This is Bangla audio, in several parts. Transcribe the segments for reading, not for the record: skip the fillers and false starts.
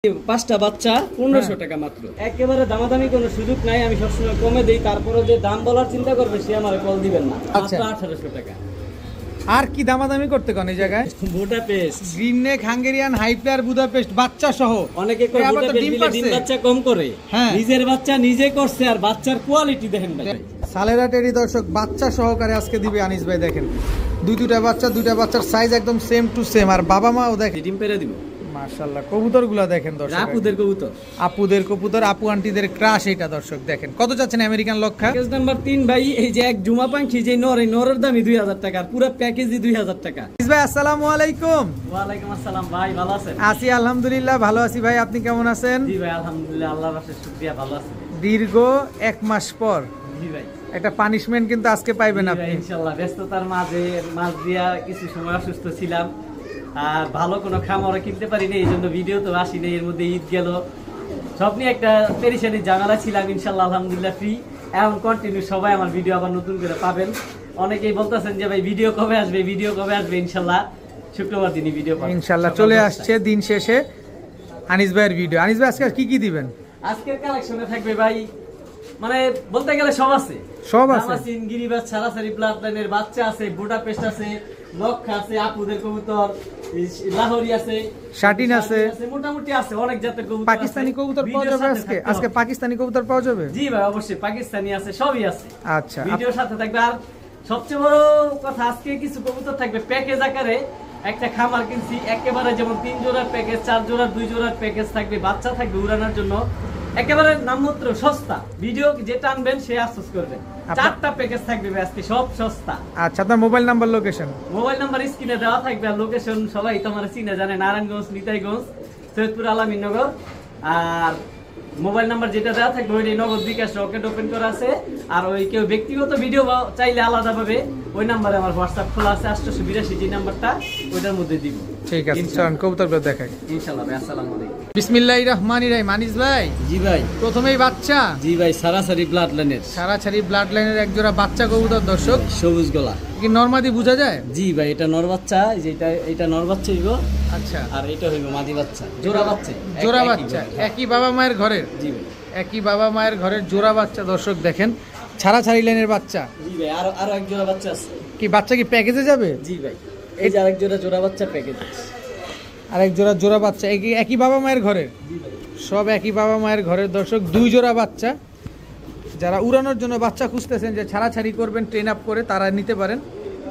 পাঁচটা বাচ্চা 1500 টাকা মাত্র। একেবারে দামাদামি কোনো সুযোগ নাই, আমি সবসময় কমে দেই। তারপরে যে দাম বলার চিন্তা করবে সে আমার কল দিবেন না। আচ্ছা। মাত্র 1800 টাকা। আর কি দামাদামি করতে কোন এই জায়গায়? Budapest, green neck, Hungarian, high flyer, Budapest বাচ্চা সহ। অনেকে কয় আবার তো বুদাপেস্ট ডিম দিলে ডিম পারছে। বাচ্চা কম করে। হ্যাঁ। নিজের বাচ্চা নিজে করছে, আর বাচ্চার কোয়ালিটি দেখেন ভাই। সালেরা টেরি দর্শক বাচ্চা সহকারে আজকে দিবে আনিস ভাই। দেখেন দুইটা বাচ্চার সাইজ একদম সেম টু সেম। আর বাবা মাও দেখেন ডিম পেরে দিব। মাশাআল্লাহ কবুতরগুলো দেখেন দর্শক। আপুদের কবুতর, আপুদের কবুতর, আপু আন্টিদের ক্রাশ এটা দর্শক। দেখেন কত চাচ্ছেন আমেরিকান লক্ষা? প্যাকেজ নাম্বার 3 ভাই। এই যে এক জুমা পাখি যে নরের দামই 2000 টাকা, আর পুরো প্যাকেজই 2000 টাকা। আনিস ভাই আসসালামু আলাইকুম। ওয়ালাইকুম আসসালাম ভাই, ভালো আছেন? আছি আলহামদুলিল্লাহ, ভালো আছি ভাই। আপনি কেমন আছেন? জি ভাই আলহামদুলিল্লাহ, আল্লাহর রাশে শুকরিয়া, ভালো আছি। দীর্ঘ 1 মাস পর জি ভাই। একটা পানিশমেন্ট কিন্তু আজকে পাইবেন জি ভাই, আপনি। ইনশাআল্লাহ ব্যস্ততার মাঝ দিয়া কিছু সময় অসুস্থ ছিলাম, আর ভালো কোনো খামারও কিনতে পারিনি, এই জন্য ভিডিও তো আসিনি। এর মধ্যে ঈদ গেল, সব নিয়ে একটা পেরেশানি ঝামেলা ছিলাম। ইনশাআল্লাহ আলহামদুলিল্লাহ ফ্রি, এখন কন্টিনিউ সবাই আমার ভিডিও আবার নতুন করে পাবেন। অনেকেই বলতেছেন যে ভাই ভিডিও কবে আসবে, ইনশাআল্লাহ শুক্রবার দিনই ভিডিও পাবেন। ইনশাআল্লাহ চলে আসছে দিন শেষে আনিস ভাইয়ের ভিডিও। আনিস ভাই আজকে কি দিবেন? আজকের কালেকশনে থাকবে ভাই, মানে বলতে গেলে সব আছে। সব আছে। দামাসিন, গিরিবাজ, সারাসারি, ব্লাড লাইনের বাচ্চা আছে, বুদাপেস্ট আছে, লক্ষা আছে, আপুদের কবুতর, লাহোরি আছে, শাটিন আছে, মোটামুটি আছে অনেক জাতের কবুতর। পাকিস্তানি কবুতর পাওয়া যাবে আজকে? আজকে পাকিস্তানি কবুতর পাওয়া যাবে? জি ভাই অবশ্যই, পাকিস্তানি আছে, সবই আছে। আচ্ছা, ভিডিওর সাথে থাকবে। আর সবচেয়ে বড় কথা, আজকে কিছু কবুতর থাকবে প্যাকেজ আকারে। একটা খামার কিনছি একেবারে, যেমন 3 জোড়ার প্যাকেজ, 4 জোড়ার, 2 জোড়ার প্যাকেজ থাকবে, বাচ্চা থাকবে উড়ানোর জন্য, একেবারে নামমাত্র সস্তা। ভিডিও যেটা আনবেন সে আফসোস করবেন। 4টা প্যাকেজ থাকবে আজকে, সব সস্তা। আচ্ছা, আপনার mobile number, location? Mobile number স্ক্রিনে দেওয়া থাকবে, আর লোকেশন সবাই তোমার চিনে জানে, নারায়ণগঞ্জ, নিতাইগঞ্জ, সৈয়দপুর, আলামিননগর। আর মোবাইল নাম্বার যেটা দেওয়া থাকবে ওইটাই নগদ বিকাশ রকেট ওপেন করা আছে। আর ওই কেউ ব্যক্তিগত ভিডিও চাইলে আলাদা পাবে, ওই নাম্বারে আমার হোয়াটসঅ্যাপ খোলা আছে, 882 যে নাম্বারটা, ওইটার মধ্যে দিব। ঠিক আছে, চলুন কবুতরগুলো দেখাই। ইনশাআল্লাহ ভাই। আসসালামু আলাইকুম। বিসমিল্লাহির রহমানির রহিম। আনিস ভাই, জি ভাই। প্রথমেই বাচ্চা। জি ভাই, সারাসারি ব্লাড লাইনের, সারাছাড়ি ব্লাড লাইনের এক জোড়া বাচ্চা কবুতর দর্শক। সবুজ গলা। কি নরমাদি বোঝা যায়? জি ভাই, এটা নর বাচ্চা, এটা নর বাচ্চা হইব। আচ্ছা, আর এটা হইব মাদি বাচ্চা, জোড়া বাচ্চা। জোড়া বাচ্চা একই বাবা মায়ের ঘরের? জি ভাই, একই বাবা মায়ের ঘরের জোড়া বাচ্চা দর্শক। দেখেন ছাড়াছাড়ি লাইনের বাচ্চা। জি ভাই। আরো এক জোড়া বাচ্চা আছে। কি বাচ্চা কি প্যাকেজে যাবে? জি ভাই, এই যে আরেক জোড়া বাচ্চা প্যাকেজ। আরেক জোড়া বাচ্চা একই বাবা মায়ের ঘরের? জি ভাই। সব একই বাবা মায়ের ঘরের দর্শক। 2 জোড়া বাচ্চা। যারা উড়ানোর জন্য বাচ্চা খুঁজতেছেন, যে ছাড়াছাড়ি করবেন ট্রেন আপ করে, তারা নিতে পারেন।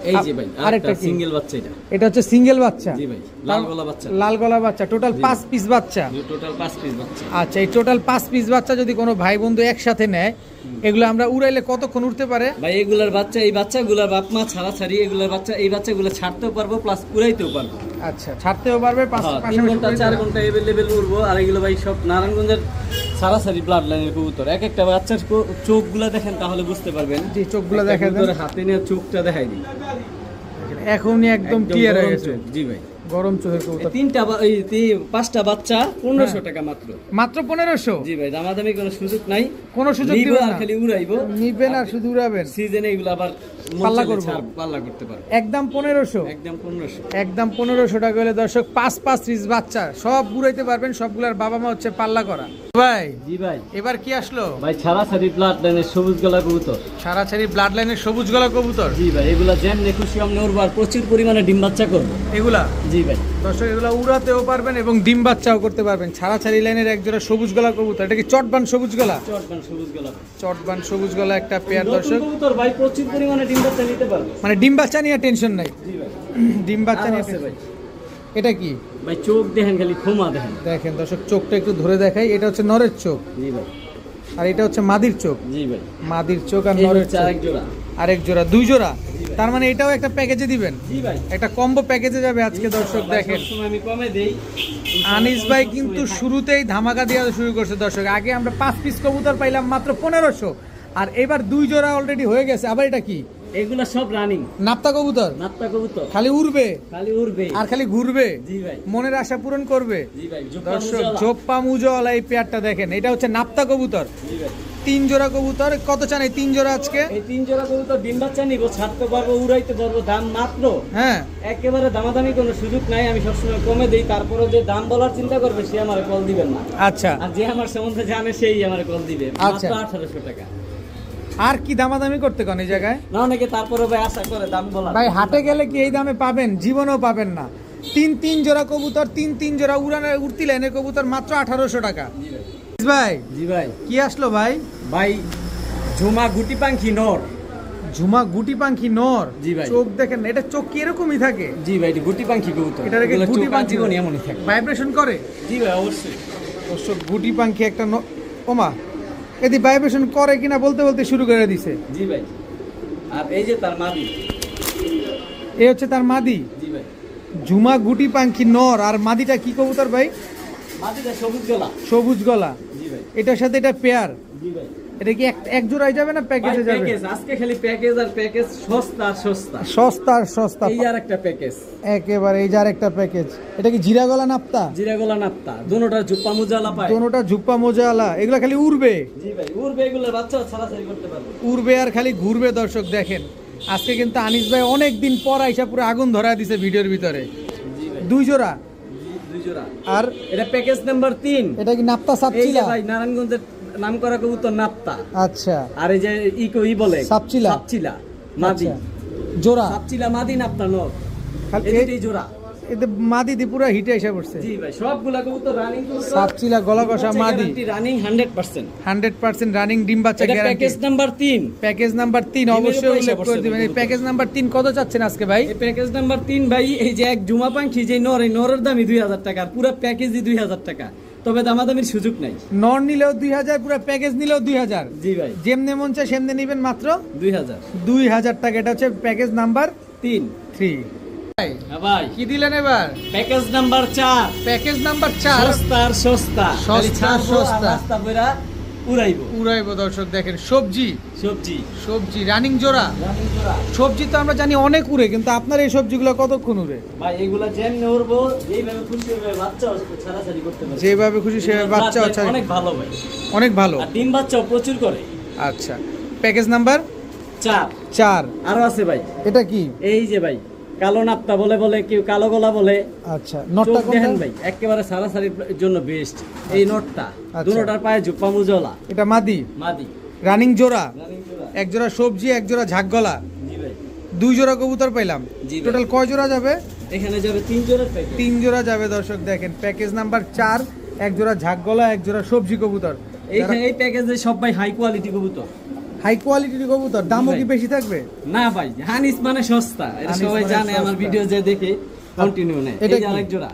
এই যে ভাই আরেকটা সিঙ্গেল বাচ্চা, এটা হচ্ছে সিঙ্গেল বাচ্চা। জি ভাই, লাল গলা বাচ্চা। লাল গলা বাচ্চা, টোটাল 5 পিস বাচ্চা। টোটাল 5 পিস বাচ্চা। আচ্ছা, এই টোটাল 5 পিস বাচ্চা যদি কোনো ভাই বন্ধু একসাথে নেয়, এগুলো আমরা উড়াইলে কতক্ষণ উঠতে পারে? ভাই এগুলার বাচ্চা, এই বাচ্চাগুলার বাপ মা ছাড়াছাড়ি, এগুলার বাচ্চা, এই বাচ্চাগুলো ছাড়তেও পারবো প্লাস পুরাইতেও পারবো। আচ্ছা, ছাড়তেও পারবে, 3 ঘন্টা 4 ঘন্টা এভেলেবেল উড়বো। আর এগুলো ভাই সব নারায়ণগঞ্জের সারাসারি ব্লাড লাইনের কবুতর। এক একটা বাচ্চার চোখগুলা দেখেন, তাহলে বুঝতে পারবেন। জি, চোখগুলো দেখা যায়। কবুতরের হাতে নিয়ে চোখটা দেখাই দিই, এখনই একদম ক্লিয়ার হয়ে গেছে। জি ভাই, গরম চোখের কবুতর। 5টা বাচ্চা 1500 টাকা মাত্র। মাত্র 1500? জি ভাই, দামাদামি কোনো সুযোগ নাই। কোনো সুযোগ নিবো দিবেন আর না? খালি উড়াইবো, নিবেন আর শুধু উড়াবেন। সিজনে এগুলো আবার পাল্লা করবো। পাল্লা করতে পারবো। একদম 1500? একদম 1500। একদম 1500 টাকা হলে দর্শক 5 পিস বাচ্চা সব উড়াইতে পারবেন। সবগুলার বাবা মা হচ্ছে পাল্লা করা। ভাই, জি ভাই। এবার কি আসলো? ভাই ছাড়াছাড়ি ব্লাড লাইনের সবুজ গলা কবুতর। ছাড়াছাড়ি ব্লাড লাইনের সবুজ গলা কবুতর। জি ভাই, এগুলা যেমনি খুশি আমরা উড়বো, আর প্রচুর পরিমাণে ডিম বাচ্চা করবো এগুলা। জি ভাই। দর্শক এগুলা উড়াতেও পারবেন এবং ডিম বাচ্চাও করতে পারবেন। ছাড়াছাড়ি লাইনের এক জোড়া সবুজ গলা কবুতর। এটা কি চটবান সবুজ গলা? চটবান সবুজ গলা। চটবান সবুজ গলা একটা পেয়ার নতুন দর্শক। কবুতর ভাই, প্রচুর পরিমাণে ডিম বাচ্চা নিতে পারবে। মানে ডিম বাচ্চা নিয়ে টেনশন নাই। জি ভাই। ডিম বাচ্চা আর নিয়ে আছে ভাই। এটা কি? ভাই চোখ দেখেন, খালি খোমা দেখেন। দেখেন দর্শক, চোখটা একটু ধরে দেখাই। এটা হচ্ছে নরের চোখ, জি ভাই। আর এটা হচ্ছে মাদির চোখ। জি ভাই। মাদির চোখ আর এই নরের হচ্ছে চোখ। আরেক জোড়া। আরেক জোড়া, 2 জোড়া। তার মানে এটাও একটা প্যাকেজে দিবেন? জি ভাই। একটা কম্বো প্যাকেজে যাবে আজকে দর্শক। দেখেন সবসময় আমি কমে দেই। আনিস ভাই কিন্তু শুরুতেই ধামাকা দিয়ে শুরু করছে দর্শক। আগে আমরা 5 পিস কবুতর পাইলাম মাত্র 1500, আর এবার 2 জোড়া অলরেডি হয়ে গেছে। আবার এটা কি? এগুলা সব রানিং নাপ্তা কবুতর। নাপ্তা কবুতর, খালি উড়বে খালি উড়বে আর খালি ঘুরবে। জি ভাই। মনের আশা পূরণ করবে। জি ভাই। দর্শক জোপ্পা মুজওয়ালা এই পেয়ারটা দেখেন, এটা হচ্ছে নাপ্তা কবুতর। জি ভাই। তিন জোড়া কবুতর, কত চান এই তিন জোড়া আজকে? এই 3 জোড়া কবুতর ডিম বাচ্চা নিব, ছাড়তে পারবো, উড়াইতে পারবো, দাম মাত্র। হ্যাঁ একেবারে দামাদামি কোনো সুযোগ নাই, আমি সবসময় কমে দেই। তারপরে যে দাম বলার চিন্তা করবে সে আমার কল দিবেন না। আচ্ছা, আর যে আমার সম্বন্ধে জানে সেই আমার কল দিবে। আচ্ছা। মাত্র 1800 টাকা। আর কি দামাদামি করতে কোন এই জায়গায়? না অনেকে তারপরে ভাই আশা করে দাম বলা। ভাই হাটে গেলে কি এই দামে পাবেন? জীবনেও পাবেন না। তিন জোড়া কবুতর, তিন জোড়া উড়তি লাইনের কবুতর মাত্র 1800 টাকা। জি ভাই। ভাই জি ভাই। কি আসলো ভাই? ভাই ঝুমা গুটি পাখি নর। ঝুমা গুটি পাখি নর। জি ভাই। চোখ দেখেন, এটা চোখ কি এরকমই থাকে? জি ভাই, এটা গুটি পাখি কবুতর। এটা রেখে গুটি পাখি জীবন এমনই থাকে। ভাইব্রেশন করে? জি ভাই অবশ্যই। অবশ্য গুটি পাখি একটা ওমা এদি ভাইব্রেশন করে কিনা বলতে বলতে শুরু করে দিছে। জি ভাই। আর এই যে তার মাদি। এই হচ্ছে তার মাদি। জি ভাই। ঝুমা গুটি পাখি নর। আর মাদিটা কি কবুতর ভাই? মাদিটা সবুজ গলা। সবুজ গলা। জি ভাই। এটার সাথে এটা পেয়ার। জি ভাই। এটা কি এক জোড়ায় যাবে না প্যাকেজে যাবে? প্যাকেজ আজকে খালি প্যাকেজ আর প্যাকেজ, সস্তা আর সস্তা। সস্তা আর সস্তা। এই আর একটা প্যাকেজ। একেবারে এই যার একটা প্যাকেজ। এটা কি জিরা গলা নাপ্তা? জিরা গলা নাপ্তা, দুটোটা জুপ্পা মুজালা পায়। দোনোটা ঝুপ্পা মোজালা। এগুলা খালি উড়বে। জি ভাই, উড়বে, এগুলো বাচ্চা ছাড়াছাড়ি করতে পারবে। উড়বে আর খালি ঘুরবে। দর্শক দেখেন, আজকে কিন্তু আনিস ভাই অনেক দিন পর আইসা পুরো আগুন ধরা দিছে ভিডিওর ভিতরে। জি ভাই। দুই জোড়া। দুই জোড়া। আর এটা প্যাকেজ নাম্বার 3। এটা কি নাপ্তা এই যে সাপচিলা? ভাই নারায়ণগঞ্জের নাম করা কবুতর নাপ্তা। আচ্ছা। আর এই যে ই বলে সাপচিলা। সাপচিলা মাদি। আচ্ছা। জোড়া। সাপচিলা মাদি নাপ্তা নর। খালি এই দুটোই জোড়া। এতে মাদি দি পুরো হিটে এসে পড়ছে। জি ভাই, সবগুলা কবুতর রানিং কবুতর। সাপচিলা গলা কষা মাদি। রানিং 100%। 100% রানিং ডিম বাচ্চা এটা guarantee. Package number 3। Package number 3 অবশ্যই উল্লেখ করে দিবেন। এই প্যাকেজ নাম্বার 3 কত চাচ্ছেন আজকে ভাই? এই প্যাকেজ নাম্বার 3 ভাই, এই যে এক জুমা পাখি যে নর, এই নরের দামই 2000 টাকা। আর পুরো প্যাকেজই 2000 টাকা। তবে দামাদামির সুযোগ নাই। নর নিলেও 2000, পুরো প্যাকেজ নিলেও 2000। জি ভাই। যেমনে মন চায় সেমনে নেবেন মাত্র 2000 টাকা। এটা হচ্ছে প্যাকেজ নাম্বার 3। 3। ভাই হ্যাঁ ভাই, কি দিলেন এবার? Package number 4। Package number 4। সস্তা আর সস্তা। সস্তা খালি ছাড়বো আর সস্তা। রাস্তা বইরা উড়াইবো। উড়াইবো। দর্শক দেখেন, সবজি সবজি রানিং জোড়া। রানিং জোড়া। সবজি তো আমরা জানি অনেক উড়ে, কিন্তু আপনার এই সবজিগুলো কতক্ষণ উড়ে? ভাই এগুলা যেমনি উড়বো, যেইভাবে খুশি হবে বাচ্চা ছাড়াছাড়ি করতে পারবে। যেভাবে খুশি সেভাবে বাচ্চা হচ্ছে। অনেক ভালো ভাই। অনেক ভালো। আর ডিম বাচ্চাও প্রচুর করে। আচ্ছা, প্যাকেজ নাম্বার 4। 4। আরো আছে ভাই। এটা কি? এই যে ভাই, কালো নাপ্তা বলে, কেউ কালো গলা বলে। আচ্ছা, নটটা চোখ দেখেন কোনটা? ভাই, একেবারে সারাসারির জন্য বেস্ট এই নটটা। আচ্ছা। দুটোটার পায়ে জুপ্পা মুজলা। এটা মাদি। মাদি। রানিং জোড়া। রানিং জোড়া। এক জোড়া সবজি, এক জোড়া ঝাকগলা। জি ভাই। 2 জোড়া কবুতর পাইলাম। জি ভাই। টোটাল কয় জোড়া যাবে? এখানে যাবে 3 জোড়ার প্যাকেজ। 3 জোড়া যাবে। দর্শক দেখেন, প্যাকেজ নাম্বার 4, এক জোড়া ঝাকগলা, এক জোড়া সবজি কবুতর। এইখানে এই প্যাকেজে সব ভাই হাই কোয়ালিটি কবুতর। হাই কোয়ালিটির কবুতর। দামও ভাই। কি বেশি থাকবে? না ভাই, হানিস মানে সস্তা। এটা হানিস সবাই মানে জানে, আমার সস্তা। ভিডিও যে দেখে কন্টিনিউ নেয়। এটা এই যে কি? আরেক জোড়া।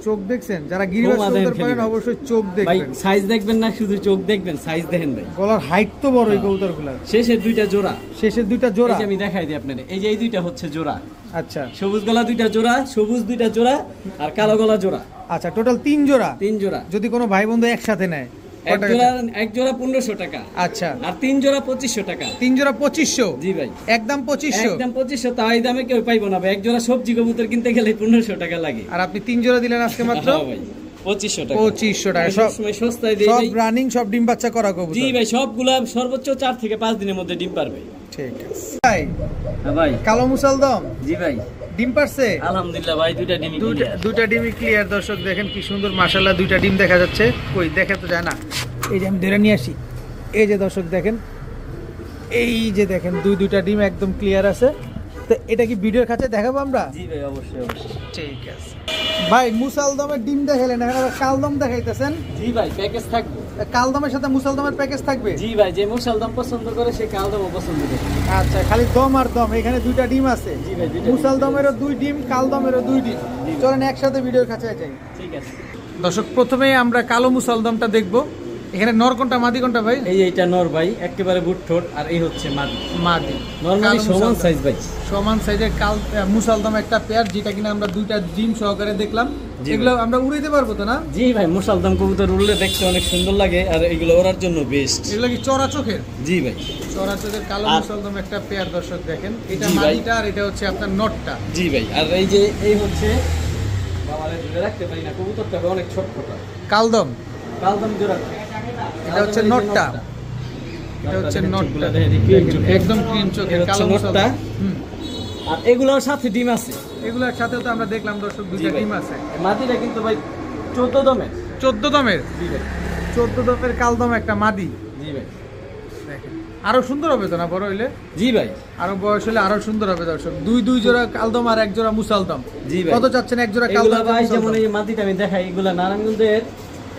চোখ দেখছেন? যারা গিরিবাস বোমা কবুতর দেখেন পালেন ভাই। অবশ্যই চোখ ভাই দেখবেন। সাইজ দেখবেন না, শুধু চোখ দেখবেন, সাইজ দেখেন ভাই। গলার হাইট তো বড় এই কবুতরগুলার। শেষের 2টা জোড়া। শেষের 2টা এই জোড়া। যে আমি দেখাই দিই আপনাদের। এই যে এই 2টা হচ্ছে জোড়া। আচ্ছা। সবুজ গলা 2টা জোড়া, সবুজ 2টা জোড়া, আর কালো গলা জোড়া। আচ্ছা, টোটাল 3 জোড়া। 3 জোড়া। যদি কোনো ভাই বন্ধু একসাথে নেয় এক জোড়া 1500 টাকা। আচ্ছা। আর 3 জোড়া 2500 টাকা। 3 জোড়া 2500। জি ভাই। একদম 2500। একদম 2500। তাই দামে কেউ পাইবো না ভাই। এক জোড়া সবজি কবুতর কিনতে গেলে 1500 টাকা লাগে। আর আপনি 3 জোড়া দিলেন আজকে মাত্র হ্যাঁ ভাই, 2500 টাকা। 2500 টাকা। আমি সব সবসময় সস্তায় দেই সব ভাই। রানিং, সব ডিম বাচ্চা করা কবুতর। জি ভাই, সবগুলা সর্বোচ্চ 4 থেকে 5 দিনের মধ্যে ডিম পারবে। ঠিক আছে ভাই। হ্যাঁ ভাই। কালো মুসালদম জি ভাই। ডিম পারছে? আলহামদুলিল্লাহ ভাই, 2টা ডিম। দুইটা ডিমই ক্লিয়ার। দর্শক দেখেন কি সুন্দর, মাশাআল্লাহ 2টা ডিম দেখা যাচ্ছে। কই দেখে তো যায় না। এই যে আমি ধরে নিয়ে আসি। এই যে দর্শক দেখেন, এই যে দেখেন দুইটা ডিম একদম ক্লিয়ার আছে। তো এটা কি ভিডিওর কাছে দেখাবো আমরা? জি ভাই, অবশ্যই অবশ্যই। ঠিক আছে ভাই। মুসালদমের ডিম দেখালেন, এখন আবার কালদম দেখাইতেছেন। জি ভাই, প্যাকেজ থাকবে। কালদমের সাথে মুসালদমের প্যাকেজ থাকবে? জি ভাই, যে মুসালদম পছন্দ করে সে কালদমও পছন্দ করে। আচ্ছা, খালি দম আর দম। এখানে 2টা ডিম আছে। জি ভাই, 2টা। মুসালদমেরও 2 ডিম, কালদমেরও 2 ডিম। চলেন একসাথে ভিডিওর কাছে যাই। ঠিক আছে। দর্শক, প্রথমেই আমরা কালো মুসালদমটা দেখবো। এখানে নর কোনটা, মাদি কোনটা ভাই? এইটা নর ভাই, একেবারে বুট ঠোঁট। আর এই হচ্ছে মাদি। মাদি। নরমালি কালো সমান মুসালদম। সাইজ ভাই। সমান সাইজের মুসালদম একটা পেয়ার, যেটা কিনা আমরা 2টা ডিম সহকারে দেখলাম। জি এগুলো আমরা উড়াইতে পারবো তো না? জি ভাই, মুসালদম কবুতর উড়লে দেখতে অনেক সুন্দর লাগে, আর এগুলো ওড়ার জন্য বেস্ট। এগুলো কি চড়া চোখের? জি ভাই। চড়া চোখের কালো আর- মুসালদম একটা পেয়ার। দর্শক দেখেন, এটা জি ভাই। মাদিটা আর এটা হচ্ছে আপনার নটটা। জি ভাই। আর এই যে এই হচ্ছে, বাবারে ধরে রাখতে পারি না, কবুতরটা অনেক ছোট ছোট। কালদম। কালদম জোড়া। এটা হচ্ছে নটটা। এটা হচ্ছে দেখেন, নটটা চোখগুলা দেখেন, ক্রিম চোখের। একদম ক্রিম চোখের এটা হচ্ছে কালো নটটা। মশলা। হুম, আর এগুলোর সাথে ডিম আছে। এগুলোর সাথেও তো আমরা দেখলাম দর্শক জি দুইটা ভাই। ডিম আছে। মাদিটা কিন্তু ভাই 14 দমের। 14 দমের, জি ভাই। 14 দমের কালদম একটা মাদি। জি ভাই। দেখেন আরো সুন্দর হবে তো না বড় হইলে? জি ভাই। আরো বয়স হলে আরো সুন্দর হবে দর্শক। দুই জোড়া কালদম আর এক জোড়া মুসালদম। জি ভাই। কত চাচ্ছেন এক জোড়া এগুলা কালদম? ভাই যেমন এই মাদিটা আমি দেখাই, এগুলা নারায়ণগঞ্জের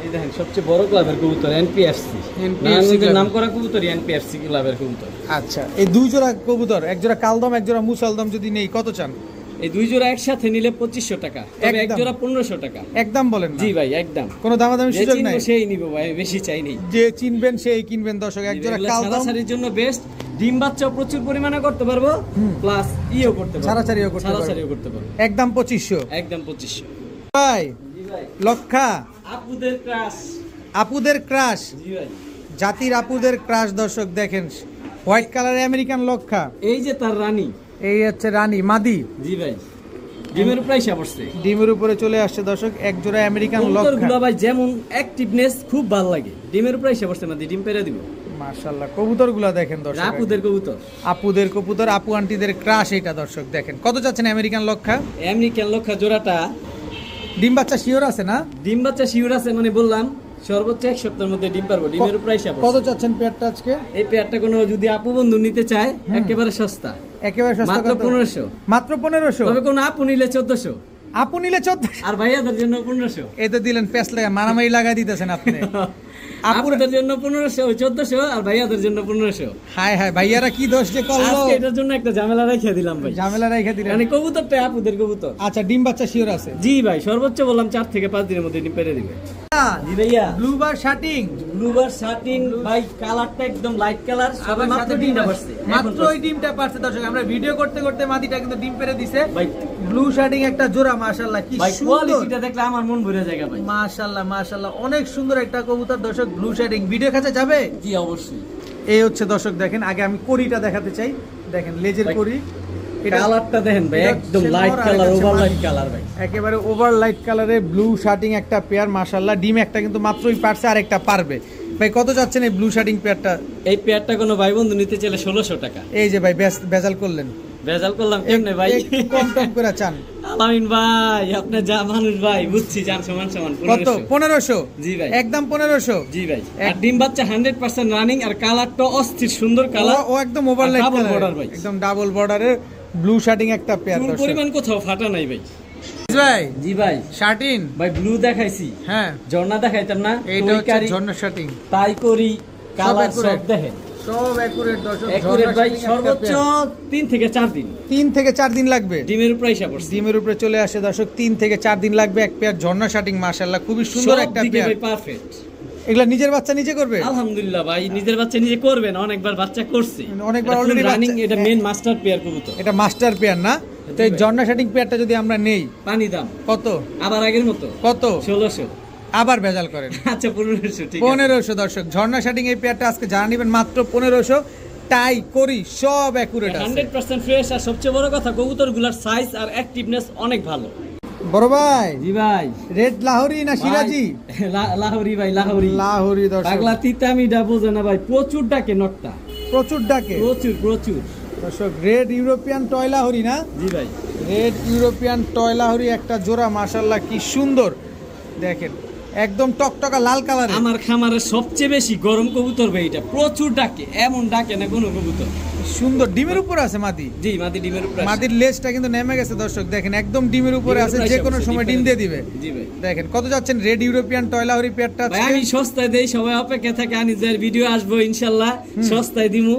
এই দেখেন সবচেয়ে বড় ক্লাবের কবুতর এনপিএফসি। নারায়ণগঞ্জের ক্লাব। নাম করা কবুতর এনপিএফসি ক্লাবের কবুতর। আচ্ছা, এই দুই জোড়া কবুতর, এক জোড়া কালদম এক জোড়া মুসালদম যদি নেই কত চান? এই দুই জোড়া একসাথে নিলে 2500 টাকা, তবে এক একদম। জোড়া 1500 টাকা। একদম বলেন না? জি ভাই একদম। কোনো দামাদামি যে সুযোগ চিনবো নাই? সেই নিব ভাই, বেশি চাই নেই। যে চিনবেন সেই কিনবেন দর্শক। এক জোড়া এগুলা কালদম ছাড়াছাড়ির জন্য বেস্ট। ডিম বাচ্চাও প্রচুর পরিমাণে করতে পারবো, প্লাস ইও করতে পারবো, ছাড়াছাড়িও করতে পারবো। ছাড়াছাড়িও করতে পারবো। একদম 2500। একদম 2500। ভাই জি ভাই। লক্ষা আপুদের ক্রাশ। আপুদের ক্রাশ, জি ভাই। জাতির আপুদের ক্রাশ দর্শক দেখেন। হোয়াইট কালারের আমেরিকান লক্ষা, এই যে তার রানী। এই হচ্ছে রানী মাদি। জি ভাই। ডিমের প্রাইস পড়ছে। ডিমের উপরে চলে আসছে দর্শক এক জোড়া আমেরিকান লক্ষা। কবুতরগুলো ভাই যেমন অ্যাক্টিভনেস খুব ভালো লাগে। ডিমের প্রাইস পড়ছে না, ডিম পেরে দিব। মাশাআল্লাহ কবুতরগুলো দেখেন দর্শক। আপুদের কবুতর। আপুদের কবুতর, আপু আন্টিদের ক্রাশ এটা দর্শক দেখেন। কত চাচ্ছেন আমেরিকান লক্ষা? আমেরিকান লক্ষা জোড়াটা ডিম বাচ্চা শিওর আছে না? ডিম বাচ্চা শিউর আছে, মানে বললাম সর্বোচ্চ 1 সপ্তাহের মধ্যে ডিম পারবো। ডিমের প্রাইস কত চাচ্ছেন পেয়ারটা আজকে? এই পেয়ারটা কোনো যদি আপু বন্ধু নিতে চায় একেবারে সস্তা, একেবারে সস্তা মাত্র কত? 1500। মাত্র 1500। তবে কোনো আপু নিলে 1400, আপু নিলে 1400। আর ভাইয়াদের জন্য 1500। এই তো দিলেন পেস লাগা, মারামারি লাগাই দিতেছেন আপনি। আপুদের জন্য 1500, 1400, আর ভাইয়াদের জন্য 1500। হায় হায় ভাইয়ারা কি দোষ যে করলো। আজকে এটার জন্য একটা ঝামেলা রেখে দিলাম ভাই। ঝামেলা রেখে দিলেন। মানে কবুতরটা আপুদের কবুতর। আচ্ছা ডিম বাচ্চা শিওর আছে? জি ভাই, সর্বোচ্চ বললাম 4 থেকে 5 দিনের মধ্যে ডিম পেরে দিবে। জি ভাইয়া। ব্লু বার শার্টিং, ব্লুবার শার্টিন ভাই, কালারটা একদম লাইট কালার। আবার মাত্র সাথে ডিমটা পারছে। মাত্র ওই ডিমটা পারছে দর্শক। আমরা ভিডিও করতে করতে মাদিটা কিন্তু ডিম পেরে দিছে। ভাই ব্লু শার্টিং একটা জোড়া, মাশাআল্লাহ কি ভাই সুন্দর। কোয়ালিটিটা দেখলে আমার মন ভরে যায় ভাই। মাশাআল্লাহ মাশাআল্লাহ অনেক সুন্দর একটা কবুতর দর্শক। ব্লু শার্টিং ভিডিও কাছে যাবে? জি অবশ্যই। এই হচ্ছে দর্শক দেখেন। আগে আমি কড়িটা দেখাতে চাই। দেখেন লেজের ভাই, কড়ি, এটা কালারটা দেখেন ভাই, এটা একদম হচ্ছে লাইট নর আর কালার, এটা হচ্ছে ওভার মাদি। লাইট কালার ভাই। একেবারে ওভার লাইট কালারের ব্লু শার্টিং একটা পেয়ার, মাশাআল্লাহ। ডিম একটা কিন্তু মাত্রই পারছে, আর একটা পারবে। ভাই কত যাচ্ছেন এই ব্লু শার্টিং পেয়ারটা? এই পেয়ারটা কোনো ভাই বন্ধু নিতে চাইলে 1600 টাকা। এই যে ভাই বেজাল করলেন, ভেজাল করলাম কেমনে ভাই? একটু কম টম করে চান। আলামিন ভাই, আপনি যা মানুষ ভাই, বুঝছি, জান সমান সমান কত? 1500। 1500? জি ভাই। একদম 1500? জি ভাই। আর ডিম বাচ্চা 100% রানিং, আর কালারটা অস্থির সুন্দর কালার। ও একদম over light double colour border ভাই। একদম ডাবল বর্ডারের ব্লু শার্টিং একটা পেয়ার চুল দর্শক। পরিমাণ কোথাও ফাটা নাই ভাই। ভাই জি ভাই। শার্টিন, ভাই ব্লু দেখাইছি, হ্যাঁ ঝর্ণা দেখাইতাম না? এইটা হচ্ছে টুইকারি, ঝর্ণা শার্টিং। তাই করি, কালার সব accurate। দেখেন সব অ্যাকুরেট দর্শক। একুরেট ভাই। ঝর্ণা শার্টিং একটা সর্বোচ্চ পেয়ার। 3 থেকে 4 দিন 3 থেকে 4 দিন লাগবে। ডিমের উপর হিসাব করছি। ডিমের উপরে চলে আসে দর্শক। 3 থেকে 4 দিন লাগবে এক পেয়ার ঝর্ণা শার্টিং, মাশাআল্লাহ খুবই সুন্দর সব একটা দিকে পেয়ার। ভাই পারফেক্ট। এগুলা নিজের বাচ্চা নিজে করবে? আলহামদুলিল্লাহ ভাই, নিজের বাচ্চা নিজে করবে না, অনেকবার বাচ্চা করছে, অনেকবার already রানিং। বাচ্চা- এটা মেন মাস্টার পেয়ার কবুতর। এটা মাস্টার পেয়ার না? তো এই ভাই। ঝর্ণা শার্টিং পেয়ারটা যদি আমরা নেই পানি দাম কত? আবার আগের মতো কত? 1600। আবার ভেজাল করেন। আচ্ছা 1500, ঠিক আছে। 1500 দর্শক। ঝর্ণা শার্টিং এই পেয়ারটা আজকে জানা নেবেন মাত্র 1500। টাই করি সব অ্যাকুরেট আছে। 100% ফ্রেশ। আর সবচেয়ে বড় কথা, কবুতরগুলোর সাইজ আর অ্যাক্টিভনেস অনেক ভালো। বড় ভাই জি ভাই। রেড লাহোরি না সিরাজি? লাহোরি ভাই, লাহোরি। লাহোরি দর্শক। পাগলা তিতামিটা বোঝে না ভাই, প্রচুর ডাকে নটটা, প্রচুর ডাকে প্রচুর প্রচুর। দর্শক। রেড ইউরোপিয়ান টয় লাহোরি না? জি ভাই। রেড ইউরোপিয়ান টয় লাহোরি একটা জোড়া, মাশাআল্লাহ কি সুন্দর দেখেন। একদম টকটকা লাল কালারের। আমার খামারে সবচেয়ে বেশি গরম কবুতর ভাই এটা, প্রচুর ডাকে, এমন ডাকে না কোনো কবুতর। সুন্দর ডিমের উপর আছে মাদি। জি, মাদি ডিমের উপরে আছে। মাদির লেজটা কিন্তু নেমে গেছে দর্শক দেখেন, একদম ডিমের উপরে আছে, যে কোনো সময় ডিম দিয়ে দিবে। জি ভাই। দেখেন কত যাচ্ছেন রেড ইউরোপিয়ান টয় লাহোরি পেয়ারটা ভাই আজকে? আমি সস্তায় দেই, সবাই অপেক্ষা থাকে, আনি যার ভিডিও আসবো ইনশাল্লাহ, সস্তায় দিমু,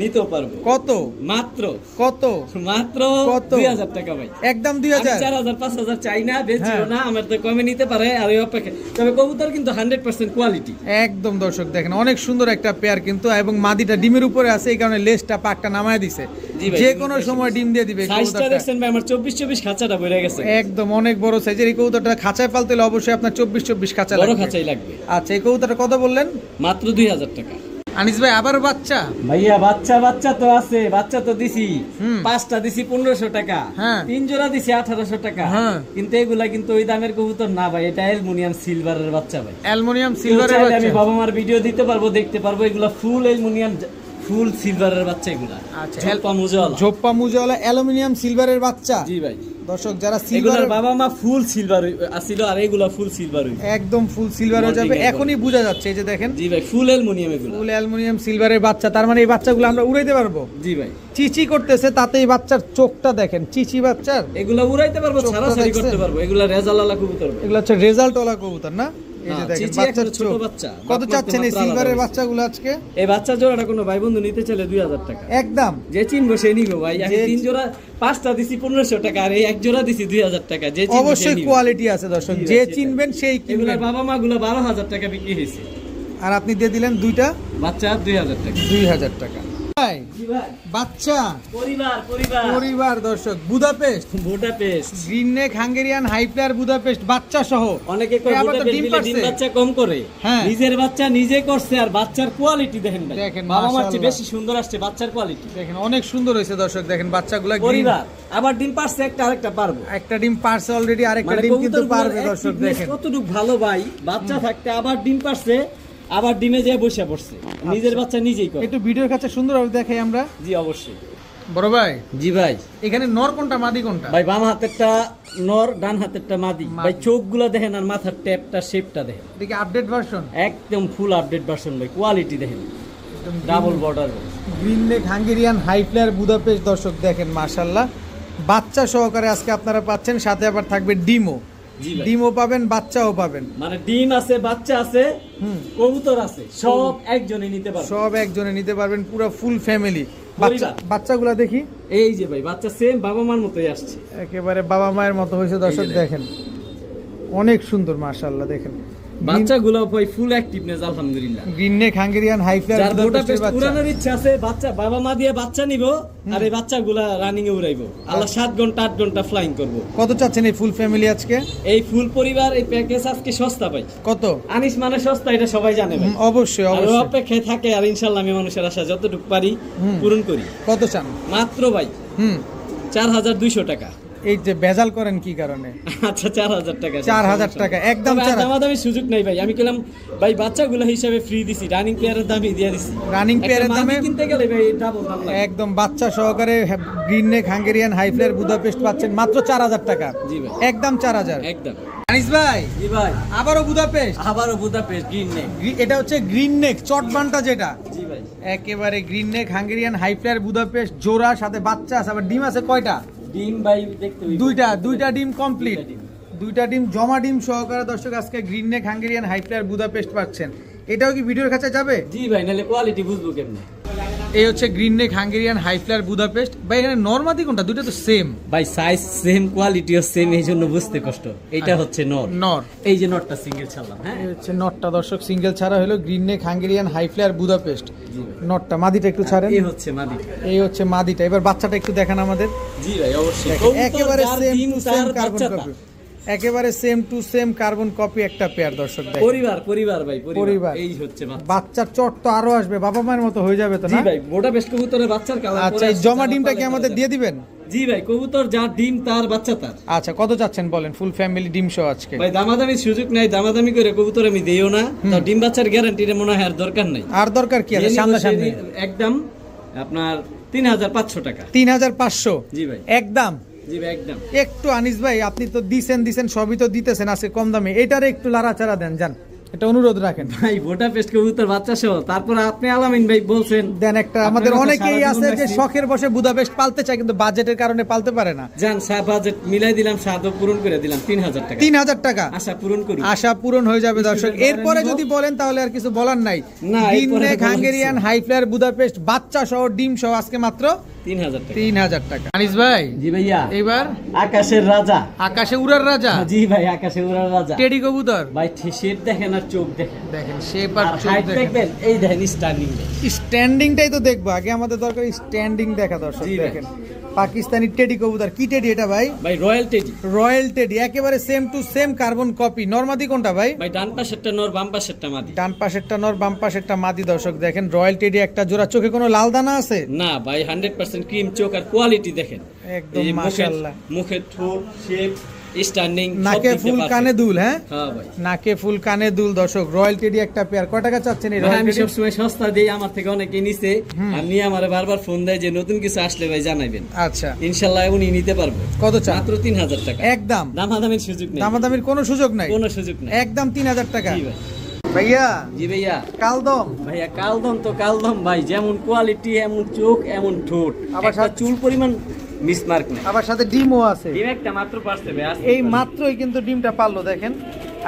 নিতেও পারবো। কত? মাত্র কত? মাত্র কত? 2000 টাকা ভাই। একদম আমি 2000? 4000 5000 চাই না, বেচিও হ্যাঁ। না, আমার তো কমে নিতে পারে, আর ওই অপেক্ষা। তবে কবুতর কিন্তু 100% কোয়ালিটি। একদম দর্শক দেখেন অনেক সুন্দর একটা পেয়ার কিন্তু, এবং মাদিটা ডিমের উপরে আছে, এই কারণে লেজটা পাকটা নামায় দিছে, জি ভাই, যে ডিমের কোনো উপরে সময় ডিম দিয়ে দিবে এই সাইজটা কবুতরটা। দেখছেন ভাই, আমার 24 খাঁচাটা ভরে গেছে। একদম অনেক বড় সাইজের এই কবুতরটা। খাঁচায় পালতে হলে অবশ্যই আপনার 24 খাঁচা বড় লাগবে। খাঁচাই লাগবে। আচ্ছা এই কবুতরটা কত বললেন? মাত্র 2000 টাকা। আনিস ভাই আবার বাচ্চা? ভাইয়া বাচ্চা তো আছে, বাচ্চা তো দিছি, হুম। 5টা দিছি 1500 টাকা, হ্যাঁ। 3 জোড়া দিছি 1800 টাকা, হ্যাঁ। কিন্তু এগুলা কিন্তু ওই দামের কবুতর না ভাই, এটা অ্যালুমিনিয়াম সিলভারের বাচ্চা ভাই। অ্যালুমিনিয়াম কেউ সিলভারের চাইলে আমি বাচ্চা। বাবা মার ভিডিও দিতে পারবো, দেখতে পারবো, এগুলা ফুল অ্যালুমিনিয়াম ফুল সিলভারের বাচ্চা এগুলা। আচ্ছা, ঝোপ্পা মুজাওয়ালা। ঝোপ্পা মুজাওয়ালা অ্যালুমিনিয়াম সিলভারের বাচ্চা। জি ভাই। দর্শক যারা এগুলার সিলভার বাবা মা ফুল সিলভার আছিল, আর এগুলা ফুল সিলভার হইবে। একদম ফুল সিলভার হয়ে যাবে, Mounting এখনই বোঝা যাচ্ছে। এই যে দেখেন জি ভাই, ফুল অ্যালুমিনিয়াম এগুলা। ফুল অ্যালুমিনিয়াম সিলভারের বাচ্চা, তার মানে এই বাচ্চাগুলো আমরা উড়াইতে পারবো। জি ভাই। চিচি করতেছে, তাতে এই বাচ্চার চোখটা দেখেন, চিচি বাচ্চার। এগুলা উড়াইতে পারবো, চোখটা ছাড়াছাড়ি দেখছেন? করতে পারবো, এগুলা রেজালালা কবুতর ভাই। এগুলো হচ্ছে রেজাল্ট ওয়ালা কবুতর না? এই যে হ্যাঁ, দেখেন চিচি বাচ্চার এখনো ছোট চোখ। বাচ্চা। কত বাপ চাচ্ছেন এই মাত্র সিলভারের আলাদা বাচ্চাগুলো আজকে? এই বাচ্চা জোড়াটা কোনো ভাই বন্ধু নিতে চাইলে 2000 টাকা একদম। যে চিনবো সে নিবো ভাই। আমি যে- 3 জোড়া 5টা দিছি 1500 টাকা, আর এই এক জোড়া দিছি 2000 টাকা। যে চিনবে সে অবশ্যই নিবে। কোয়ালিটি আছে দর্শক, জি ভাই, যে সেটাই। চিনবেন সেই এগুলার কিনবেন। বাবা মা গুলো 12000 টাকা বিক্রি হয়েছে, আর আপনি দিয়ে দিলেন দুইটা বাচ্চা 2000 টাকা। 2000 টাকা। ভাই জি ভাই। বাচ্চা পরিবার পরিবার দর্শক, Budapest Budapest. Green neck Hungarian high flyer Budapest বাচ্চা সহ। অনেকে কয় এই আবার তো বুদাপেস্ট ডিম দিলে ডিম পারছে। বাচ্চা কম করে, হ্যাঁ। নিজের বাচ্চা নিজে করছে, আর বাচ্চার কোয়ালিটি দেখেন ভাই। দেখেন, বাবা মার চেয়ে মাশাআল্লাহ। বেশি সুন্দর আসছে বাচ্চার কোয়ালিটি। দেখেন অনেক সুন্দর হয়েছে দর্শক, দেখেন বাচ্চাগুলা green। পরিবার আবার ডিম পারছে, একটা আরেকটা পারবো। একটা ডিম পারছে অলরেডি, আরেকটা মানে ডিম কিন্তু কবুতরগুলোর পারবে দর্শক activeness দেখেন। কতটুকু ভালো ভাই, বাচ্চা থাকতে আবার ডিম পারছে, আবার ডিমে যেয়ে বসে পড়ছে, নিজের বাচ্চা নিজেই করে। একটু ভিডিওর কাছে সুন্দরভাবে দেখাই আমরা। জি অবশ্যই। বড় ভাই জি ভাই। এখানে নর কোনটা মাদি কোনটা? ভাই বাম হাতেরটা নর, ডান হাতেরটা মাদি। ভাই চোখগুলো দেখেন, আর মাথার ট্যাপটা শেপটা দেখেন, দেখি আপডেট ভার্সন, একদম ফুল আপডেট ভার্সন ভাই। কোয়ালিটি দেখেন, double border. Green neck Hungarian high flyer Budapest দর্শক দেখেন মাশাআল্লাহ, বাচ্চা সহকারে আজকে আপনারা পাচ্ছেন, সাথে আবার থাকবে ডিমও। জি ভাই। ডিমও পাবেন, বাচ্চাও পাবেন। মানে ডিম আছে, বাচ্চা আছে, হুম। কবুতর আছে, সব একজনে নিতে পারবে। সব একজনে নিতে পারবেন, পুরো ফুল ফ্যামিলি। পরিবার। বাচ্চাগুলা দেখি, এই যে ভাই বাচ্চা সেম বাবা মার মতোই আসছে। একেবারে বাবা মায়ের মতো হয়েছে দর্শক এই যে দেখেন, অনেক সুন্দর মাশাআল্লাহ। দেখেন বাচ্চাগুলো ভাই ফুল অ্যাক্টিভনেস আলহামদুলিল্লাহ। গ্রিন নেক হাঙ্গেরিয়ান হাই যার প্লেয়ার বুদাপেস্ট উড়ানোর ইচ্ছা আছে, বাচ্চা বাবা মা দিয়ে বাচ্চা নিব, আর এই বাচ্চাগুলা রানিং এ উড়াইবো। আল্লাহ 7 ঘন্টা 8 ঘন্টা ফ্লাইং করব। কত চাচ্ছেন এই ফুল ফ্যামিলি আজকে? এই ফুল পরিবার এই প্যাকেজ আজকে সস্তা পাই। কত? আনিস মানে সস্তা, এটা সবাই জানে ভাই। অবশ্যই আর ও অবশ্যই। অপেক্ষায় থাকে, আর ইনশাআল্লাহ আমি মানুষের আশা যতটুকু পারি হুম। পূরণ করি। কত চান? মাত্র ভাই 4200 টাকা। এই যে বেজাল করেন কি কারণে? আচ্ছা 4000 টাকা। 4000 টাকা একদম। দামাদামি সুযোগ নাই ভাই। আমি কইলাম ভাই বাচ্চাগুলো হিসাবে ফ্রি দিছি, রানিং পেয়ারের দামই দিয়ে দিছি। রানিং পেয়ারের একটা মাদি দামে কিনতে গেলে ভাই ডাবল দাম লাগে। একদম বাচ্চা সহকারে green neck Hungarian high flyer Budapest পাচ্ছেন মাত্র 4000 টাকা। জি ভাই। একদম 4000। একদম। আনিস ভাই জি ভাই। আবারও বুদাপেস্ট, আবারও বুদাপেস্ট গ্রিন নেক। এটা হচ্ছে গ্রিন নেক চটবানটা যেটা, জি ভাই। একেবারে green neck Hungarian high flyer Budapest জোড়া, সাথে বাচ্চা আছে, আবার ডিম আছে কয়টা? ডিম ভাই দেখতে হইবে। দুইটা ডিম কমপ্লিট, দুইটা ডিম। দুইটা ডিম জমা ডিম সহকারে দর্শক আজকে green neck Hungarian high flyer Budapest পাচ্ছেন। এটাও কি ভিডিওর কাছে যাবে? জি ভাই, নালে কোয়ালিটি বুঝবো কেমনে। এই হচ্ছে green neck Hungarian high flyer Budapest. ভাই এখানে নরমাদি কোনটা? দুইটা তো সেম ভাই সাইজ সেম, কোয়ালিটিও সেম, এই জন্য বুঝতে কষ্ট। এটা হচ্ছে নর। নর। এই যে নরটা সিঙ্গেল ছাড়লাম। হ্যাঁ এই হচ্ছে নটটা দর্শক, সিঙ্গেল ছাড়া হলো green neck Hungarian high flyer Budapest জি ভাই। নটটা। মাদিটা একটু ছাড়েন। এই হচ্ছে মাদি। এই হচ্ছে মাদিটা। এবার বাচ্চাটা একটু দেখান আমাদের। জি ভাই অবশ্যই। দেখেন, কবুতর একেবারে যার সেম ডিম টু তার সেম কার্বন বাচ্চা কপি, তার। একেবারে same to same carbon copy একটা পেয়ার দর্শক দেখেন। পরিবার ভাই, পরিবার। পরিবার। এই হচ্ছে বাচ্চা। বাচ্চার চট তো আরো আসবে, বাবা মায়ের মতো হয়ে যাবে তো জি না? ভাই, মোটা বেশ কবুতরের বাচ্চার কালার। আচ্ছা এই জমা ডিমটা কি আমাদের দিয়ে দিবেন? জি ভাই, কবুতর যার ডিম তার বাচ্চা তার। আচ্ছা কত চাচ্ছেন বলেন ফুল ফ্যামিলি ডিম সহ আজকে? ভাই দামাদামি সুযোগ নাই, দামাদামি করে কবুতর আমি দেইও না। তো ডিম বাচ্চার গ্যারান্টির মনে হয় আর দরকার নাই। আর দরকার কি আছে? যে সামনে নিবে সামনে সে একদম আপনার 3500 টাকা। 3500 জি ভাই। একদম। জি ভাই একদম। একটু আনিস ভাই আপনি তো দিছেন সবই তো দিতেছেন আজকে কম দামে, এটারে একটু লাড়াচাড়া দেন জান, এটা অনুরোধ রাখেন। ভাই ভোটা পেস্ট কবুতর বাচ্চা সহ, তারপর আপনি আলামিন ভাই বলছেন দেন একটা। আমাদের আপনার কথা অনেকেই সারা আছে জীবন যে রাখছি। শখের বসে বুদাপেস্ট পালতে চায় কিন্তু বাজেটের কারণে পালতে পারে না। জান বাজেট মিলাই দিলাম, সাদও পূরণ করে দিলাম 3000 টাকা। 3000 টাকা আশা পূরণ করি। আশা পূরণ হয়ে যাবে দর্শক। স্টুডেন্ট এরপরে নিবো। যদি বলেন তাহলে আর কিছু বলার নাই। না, গ্রিন এরপরে নেক বলার হাঙ্গেরিয়ান কিছু হাই প্লেয়ার বুদাপেস্ট বাচ্চা সহ ডিম সহ আজকে মাত্র 3000 টাকা। 3000 টাকা। আনিস ভাই জি ভাইয়া। এবার আকাশের রাজা। আকাশে উড়ার রাজা জি ভাই, আকাশে উড়ার রাজা। টেডি কবুতর ভাই শেপ দেখেন আর চোখ দেখেন। দেখেন শেপ আর আর চোখ হাইট দেখেন। দেখবেন, এই দেখেন স্ট্যান্ডিং। স্ট্যান্ডিংটাই তো দেখবো আগে, আমাদের দরকার স্ট্যান্ডিং দেখা দর্শক জি ভাই। দেখেন। পাকিস্তানি টেডি কবুতর, কি টেডি এটা ভাই? ভাই রয়্যাল টেডি। রয়্যাল টেডি, একেবারে same to same carbon copy. নরমাদি কোনটা ভাই? ভাই ডান পাশেরটা নর, বাম পাশেরটা মাদি। ডান পাশেরটা নর, বাম পাশেরটা মাদি। দর্শক দেখেন রয়্যাল টেডি একটা জোড়া। চোখে কোনো লাল দানা আছে? না ভাই 100% ক্রিম চোখ, আর কোয়ালিটি দেখেন একদম এই মাশাআল্লাহ। মুখের ঠোঁট শেপ স্ট্যান্ডিং নাকে ফুল কানে দুল। হ্যাঁ হ্যাঁ ভাই, নাকে ফুল কানে দুল। দর্শক রয়্যাল টেডি একটা পেয়ার, কয় টাকা চাচ্ছেন এই ভাই রয়্যাল আমি টেডি? সবসময় সস্তা দিই, আমার থেকে অনেকে নিছে আর নিয়ে আমারে বারবার ফোন দেয় যে নতুন কিছু আসলে ভাই জানাইবেন। আচ্ছা ইনশাআল্লাহ উনি নিতে পারবো। কত চান? মাত্র 3000 টাকা একদম দামাদামির সুযোগ নেই। দামাদামির কোনো সুযোগ নাই? কোনো সুযোগ নেই, একদম 3000 টাকা। জি ভাই। ভাইয়া জি ভাইয়া। কালদম ভাইয়া কালদম তো কালদম ভাই, যেমন কোয়ালিটি এমন চোখ এমন ঠোঁট, আবার একটা চুল পরিমাণ মিসমার্ক নেই। আবার সাথে ডিমও আছে। ডিম একটা মাত্র পারছে ভাই আজকে। এই মাত্রই কিন্তু ডিমটা পারলো দেখেন,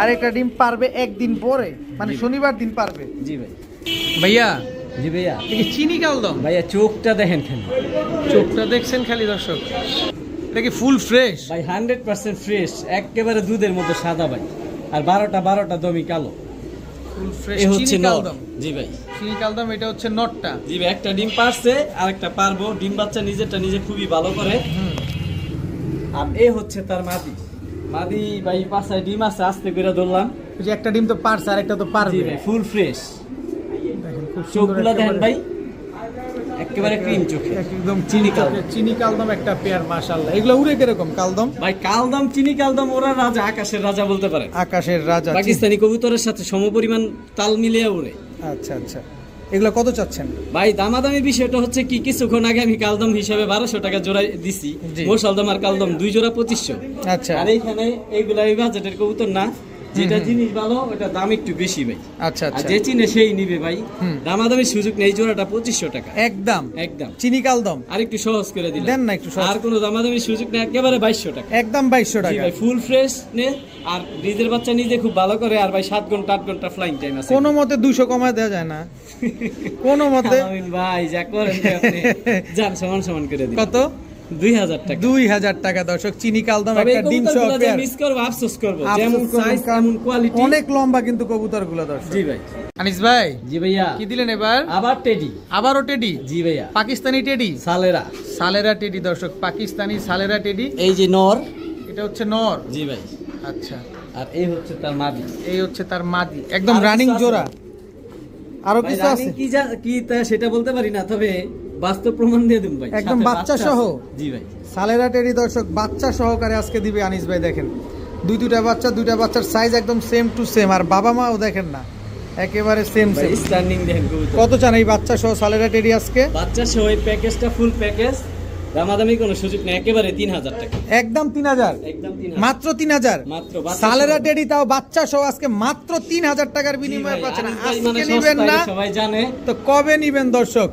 আর একটা ডিম পারবে একদিন পরে, মানে শনিবার দিন পারবে। জি ভাই। ভাইয়া জি ভাইয়া। দেখি চিনি কালদম, ভাইয়া চোখটা দেখেন খালি, চোখটা দেখছেন খালি দর্শক, এটা কি ফুল ফ্রেশ? ভাই 100% ফ্রেশ, একেবারে দুধের মতো সাদা ভাই, আর 12টা দমি কালো। ফুল ফ্রেশ এই হচ্ছে চিনি নর। কালদম। জি ভাই। চিনি কালদম, এটা হচ্ছে নটটা। জি ভাই, একটা ডিম পারছে আর একটা পারবো। ডিম বাচ্চা নিজেরটা নিজে খুবই ভালো করে। আর এই হচ্ছে তার মাদি। মাদি ভাই পাশায় ডিম আছে, আস্তে করে ধরলাম। ওই যে একটা ডিম তো পারছে আর একটা তো জি পারবে। ভাই, ফুল ফ্রেশ। দেখেন খুব সুন্দর চোখগুলো দেখেন একেবারে। ভাই, একেবারে ক্রিম চোখে। একদম চিনি চিনি কালদম, চিনি কালদম একটা পেয়ার মাশাআল্লাহ। এগুলো উড়ে কিরকম কালদম? ভাই কালদম চিনি কালদম ওরা রাজা, আকাশের রাজা বলতে পারে। আকাশের রাজা। পাকিস্তানি কবুতরের সাথে সমপরিমাণ তাল মিলিয়ে উড়ে। আচ্ছা আচ্ছা, এগুলো কত চাচ্ছেন? ভাই দামাদামি বিষয়টা হচ্ছে কি, কিছুক্ষণ আগে আমি কালদম হিসাবে 1200 টাকা জোড়া দিছি। জি। মোরসালদম আর কালদম 2 জোড়া 2500। আচ্ছা আর এইখানে এইগুলা এই বাজেটের কবুতর না, যেটা জিনিস ভালো ওটা দাম একটু বেশি ভাই। আচ্ছা আর আচ্ছা, যে চিনে সেই নিবে ভাই। হুম। দামাদামির সুযোগ নেই, জোড়াটা 2500 টাকা একদম একদম। চিনি কালদম। আর একটু সহজ করে দিলাম, দেন না একটু সহজ। আর কোনো দামাদামির সুযোগ নেই, একেবারে 2200 টাকা। একদম 2200 জি টাকা। ভাই, ফুল ফ্রেশ নে। আর নিজের বাচ্চা নিজে খুব ভালো করে। আর ভাই 7 ঘন্টা 8 ঘন্টা ফ্লাইং টাইম আছে। কোনো মতে 200 কমায় দেওয়া যায় না? কোনো মতে? আমিন ভাই যা করেন যে আপনি যান সমান সমান করে দিন। কত? 2000 টাকা। 2000 টাকা দর্শক, চিনি কালদম তবে একটা ডিম সহ কবুতরগুলো যে পেয়ার। মিস করব, আফসোস করব। যেমন সাইজ এমন কোয়ালিটি। অনেক লম্বা কিন্তু কবুতরগুলো দর্শক। জি ভাই। আনিস ভাই জি ভাইয়া। কি দিলেন এবার? আবার টেডি। আবারও টেডি? জি ভাইয়া। পাকিস্তানি টেডি, সালেরা। সালেরা টেডি দর্শক, পাকিস্তানি সালেরা টেডি। এই যে নর। এটা হচ্ছে নর। জি ভাই। আচ্ছা, আর এই হচ্ছে তার মাদি। এই হচ্ছে তার মাদি, একদম আরো রানিং কিছু আছে? জোড়া। আরো ভাই, কিছু আছে? রানী কি তা সেটা বলতে পারি না, তবে বাস্তব প্রমাণ দিয়ে দিন ভাই। একদম সাথে বাচ্চা আছে। সহ? জি ভাই। সালেরা টেডি দর্শক বাচ্চা সহকারে আজকে দিবে আনিস ভাই। দেখেন দুইটা বাচ্চা, দুইটা বাচ্চার সাইজ একদম সেম টু সেম। আর বাবা মাও দেখেন না, একেবারে সেম ভাই সেম। স্ট্যান্ডিং দেখেন কবুতর। কত চান এই বাচ্চা সহ সালেরা টেডি আজকে? বাচ্চা সহ এই প্যাকেজটা ফুল প্যাকেজ, দামাদামি কোনো সুযোগ নেই, একেবারে 3000 টাকা। একদম 3000, একদম 3000। মাত্র 3000। মাত্র বাচ্চা সালেরা সহ। টেডি তাও বাচ্চা সহ আজকে মাত্র 3000 টাকার জি বিনিময়ে ভাই, পাচ্ছেন। আনিস ভাই মানে আজকে নিবেন সস্তা, না এটা সবাই জানে। তো কবে নিবেন দর্শক?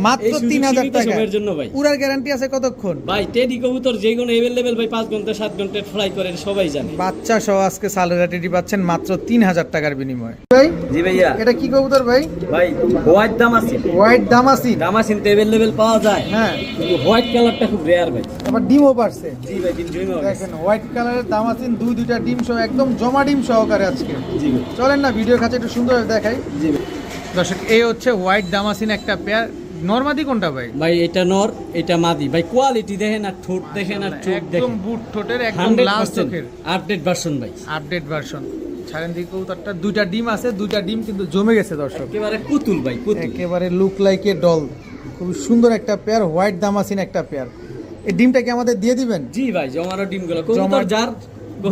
মাত্র এই সুযোগ 3000 সীমিত টাকা। সময়ের জন্য ভাই। উড়ার গ্যারান্টি আছে কতক্ষণ? ভাই টেডি কবুতর যে কোনো अवेलेबल ভাই 5 ঘন্টা 7 ঘন্টা ফ্লাই করে, সবাই জানে। বাচ্চা সহ আজকে সালেরা টেডি পাচ্ছেন মাত্র 3000 টাকার বিনিময়ে। ভাই জি ভাইয়া। এটা কি কবুতর ভাই? ভাই হোয়াইট দামাসিন। হোয়াইট দামাসিন। দামাসিন তো अवेलेबल পাওয়া যায়, হ্যাঁ, কিন্তু হোয়াইট কালারটা খুব রেয়ার ভাই। আবার ডিমও পারছে। জি ভাই, ডিম জমে গেছে। দেখেন হোয়াইট কালারের দামাসিন, দুইটা ডিম সহ একদম জমা ডিম সহকারে আজকে। জি ভাই। চলেন না ভিডিও কাছে একটু সুন্দর দেখাই। জি ভাই। দর্শক এই হচ্ছে হোয়াইট দামাসিন একটা পেয়ার। নরমাদি কোনটা ভাই? ভাই এটা নর, এটা মাদি। ভাই কোয়ালিটি দেখেন আর ঠোঁট দেখেন আর চোখ একদম দেখেন, বুট ঠোঁটের, একদম লাল চোখের। 100% আপডেট ভার্সন ভাই। Update version. ছাড়েন দিকে কবুতরটা, দুইটা ডিম আছে, দুইটা ডিম কিন্তু জমে গেছে দর্শক। একেবারে পুতুল ভাই, পুতুল। একেবারে লুক লাইক এ ডল। খুব সুন্দর একটা পেয়ার, হোয়াইট দামাসিন একটা পেয়ার। এই ডিমটা কি আমাদের দিয়ে দিবেন? জি ভাই, জমানো ডিমগুলো কবুতর যার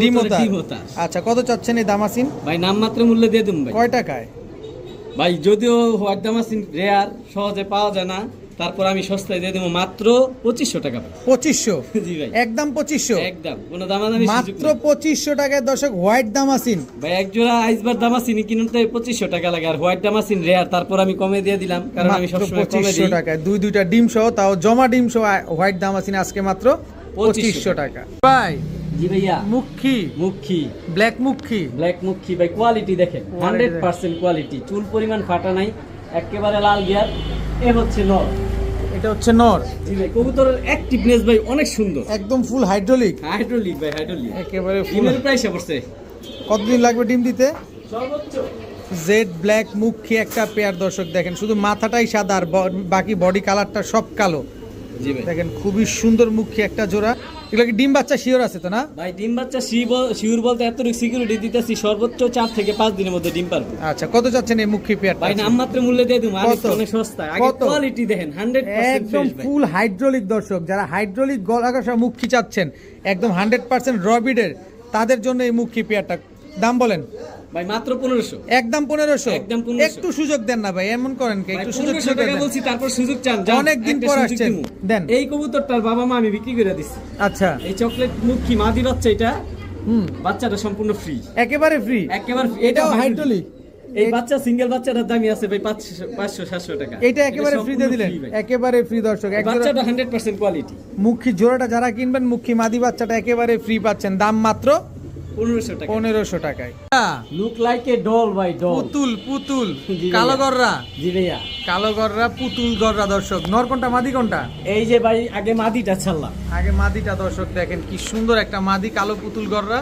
ডিম কবুতরের ডিম হতা। হতা। আচ্ছা, কত চাচ্ছেন এই দামাসিন? ভাই নামমাত্র মূল্যে দিয়ে দিন ভাই। কয় টাকায়? ভাই যদিও হোয়াইট দামাসিন রেয়ার, সহজে পাওয়া যায় না, তারপর আমি সস্তায় দিয়ে দেবো মাত্র 2500 টাকা ভাই। 2500? জি ভাই, একদম 2500? একদম কোনো দামাদামি সুযোগ মাত্র নেই। 2500 টাকায় দর্শক হোয়াইট দামাসিন। ভাই এক জোড়া আইসবার দামাসিনি কিনতে 2500 টাকা লাগে, আর হোয়াইট দামাসিন রেয়ার, তারপর আমি কমে দিয়ে দিলাম, কারণ আমি মাত্র সবসময় কমে 2500 দিই। টাকায় দুইটা ডিম সহ, তাও জমা ডিম সহ হোয়াইট দামাসিন আজকে মাত্র 2500 টাকা। ভাই জি ভাইয়া। মুখী, মুখী, ব্ল্যাক মুখী। ব্ল্যাক মুখী ভাই, কোয়ালিটি দেখেন 100% কোয়ালিটি, চুল পরিমাণ ফাটা নাই, একেবারে লাল গিয়ার। এ হচ্ছে নর। এটা হচ্ছে নর। জি ভাই, কবুতরের অ্যাক্টিভনেস ভাই অনেক সুন্দর, একদম ফুল হাইড্রোলিক। হাইড্রোলিক ভাই, হাইড্রোলিক। একেবারে ফুল। ডিমের প্রাইসে পড়ছে কতদিন লাগবে ডিম দিতে? সর্বোচ্চ। জেড ব্ল্যাক মুখী একটা পেয়ার দর্শক দেখেন, শুধু মাথাটাই সাদা আর বাকি বডি কালারটা সব কালো। জি ভাই। দেখেন খুবই সুন্দর মুখী একটা জোড়া। এগুলো কি ডিম বাচ্চা শিওর আছে তো না? ভাই ডিম বাচ্চা শিউর বলতে এতটুকু সিকিউরিটি দিতেছি, সর্বোচ্চ 4 থেকে 5 দিনের মধ্যে ডিম পারবে। আচ্ছা, কত যাচ্ছেন এই মুখী পেয়ারটা? ভাই নামমাত্র মূল্যে দিয়ে দিমু, আর কত? একটু অনেক সস্তা। আগে কত? কোয়ালিটি দেখেন 100% একদম ফ্রেশ ভাই। ফুল হাইড্রোলিক দর্শক, যারা হাইড্রোলিক গলা কষা মুখী চাচ্ছেন একদম 100% রবিডের, তাদের জন্য এই মুখী পেয়ারটা। দাম বলেন ভাই মাত্র 1500। একদম 1500। একদম 1500। একটু সুযোগ দেন না ভাই, এমন করেন কি, ভাই একটু সুযোগ 1500 টাকা বলছি, তারপর সুযোগ চান। যান, অনেকদিন একটা পর সুযোগ আসছেন, দিমু। দেন। এই কবুতরটার বাবা মা আমি বিক্রি করে দিচ্ছি। আচ্ছা, এই চকলেট মুখী মাদি বাচ্চা, এটা বাচ্চাটা সম্পূর্ণ ফ্রি, একেবারে ফ্রি। একেবারে free। এটাও এটাও হাইড্রোলিক। এই বাচ্চা সিঙ্গেল বাচ্চাটার দামই আছে ভাই 500-700 টাকা। এটা একেবারে ফ্রি দিয়ে দিলেন, সম্পূর্ণ free ভাই। একেবারে ফ্রি দর্শক। এক জোড়া বাচ্চাটা 100% কোয়ালিটি, মুখী জোড়াটা যারা কিনবেন, মুখী মাদি বাচ্চাটা একেবারে ফ্রি পাচ্ছেন, দাম মাত্র 1500 টাকা। 1500 টাকায়। লুক লাইক এ ডল ভাই, ডল। পুতুল পুতুল জি ভাইয়া। কালো গররা, জি ভাইয়া। কালো গররা, পুতুল গররা দর্শক। নর কোনটা, মাদি কোনটা? এই যে ভাই আগে মাদিটা ছাড়লাম। আগে মাদিটা দর্শক, দেখেন কি সুন্দর একটা মাদি, কালো পুতুল গররা,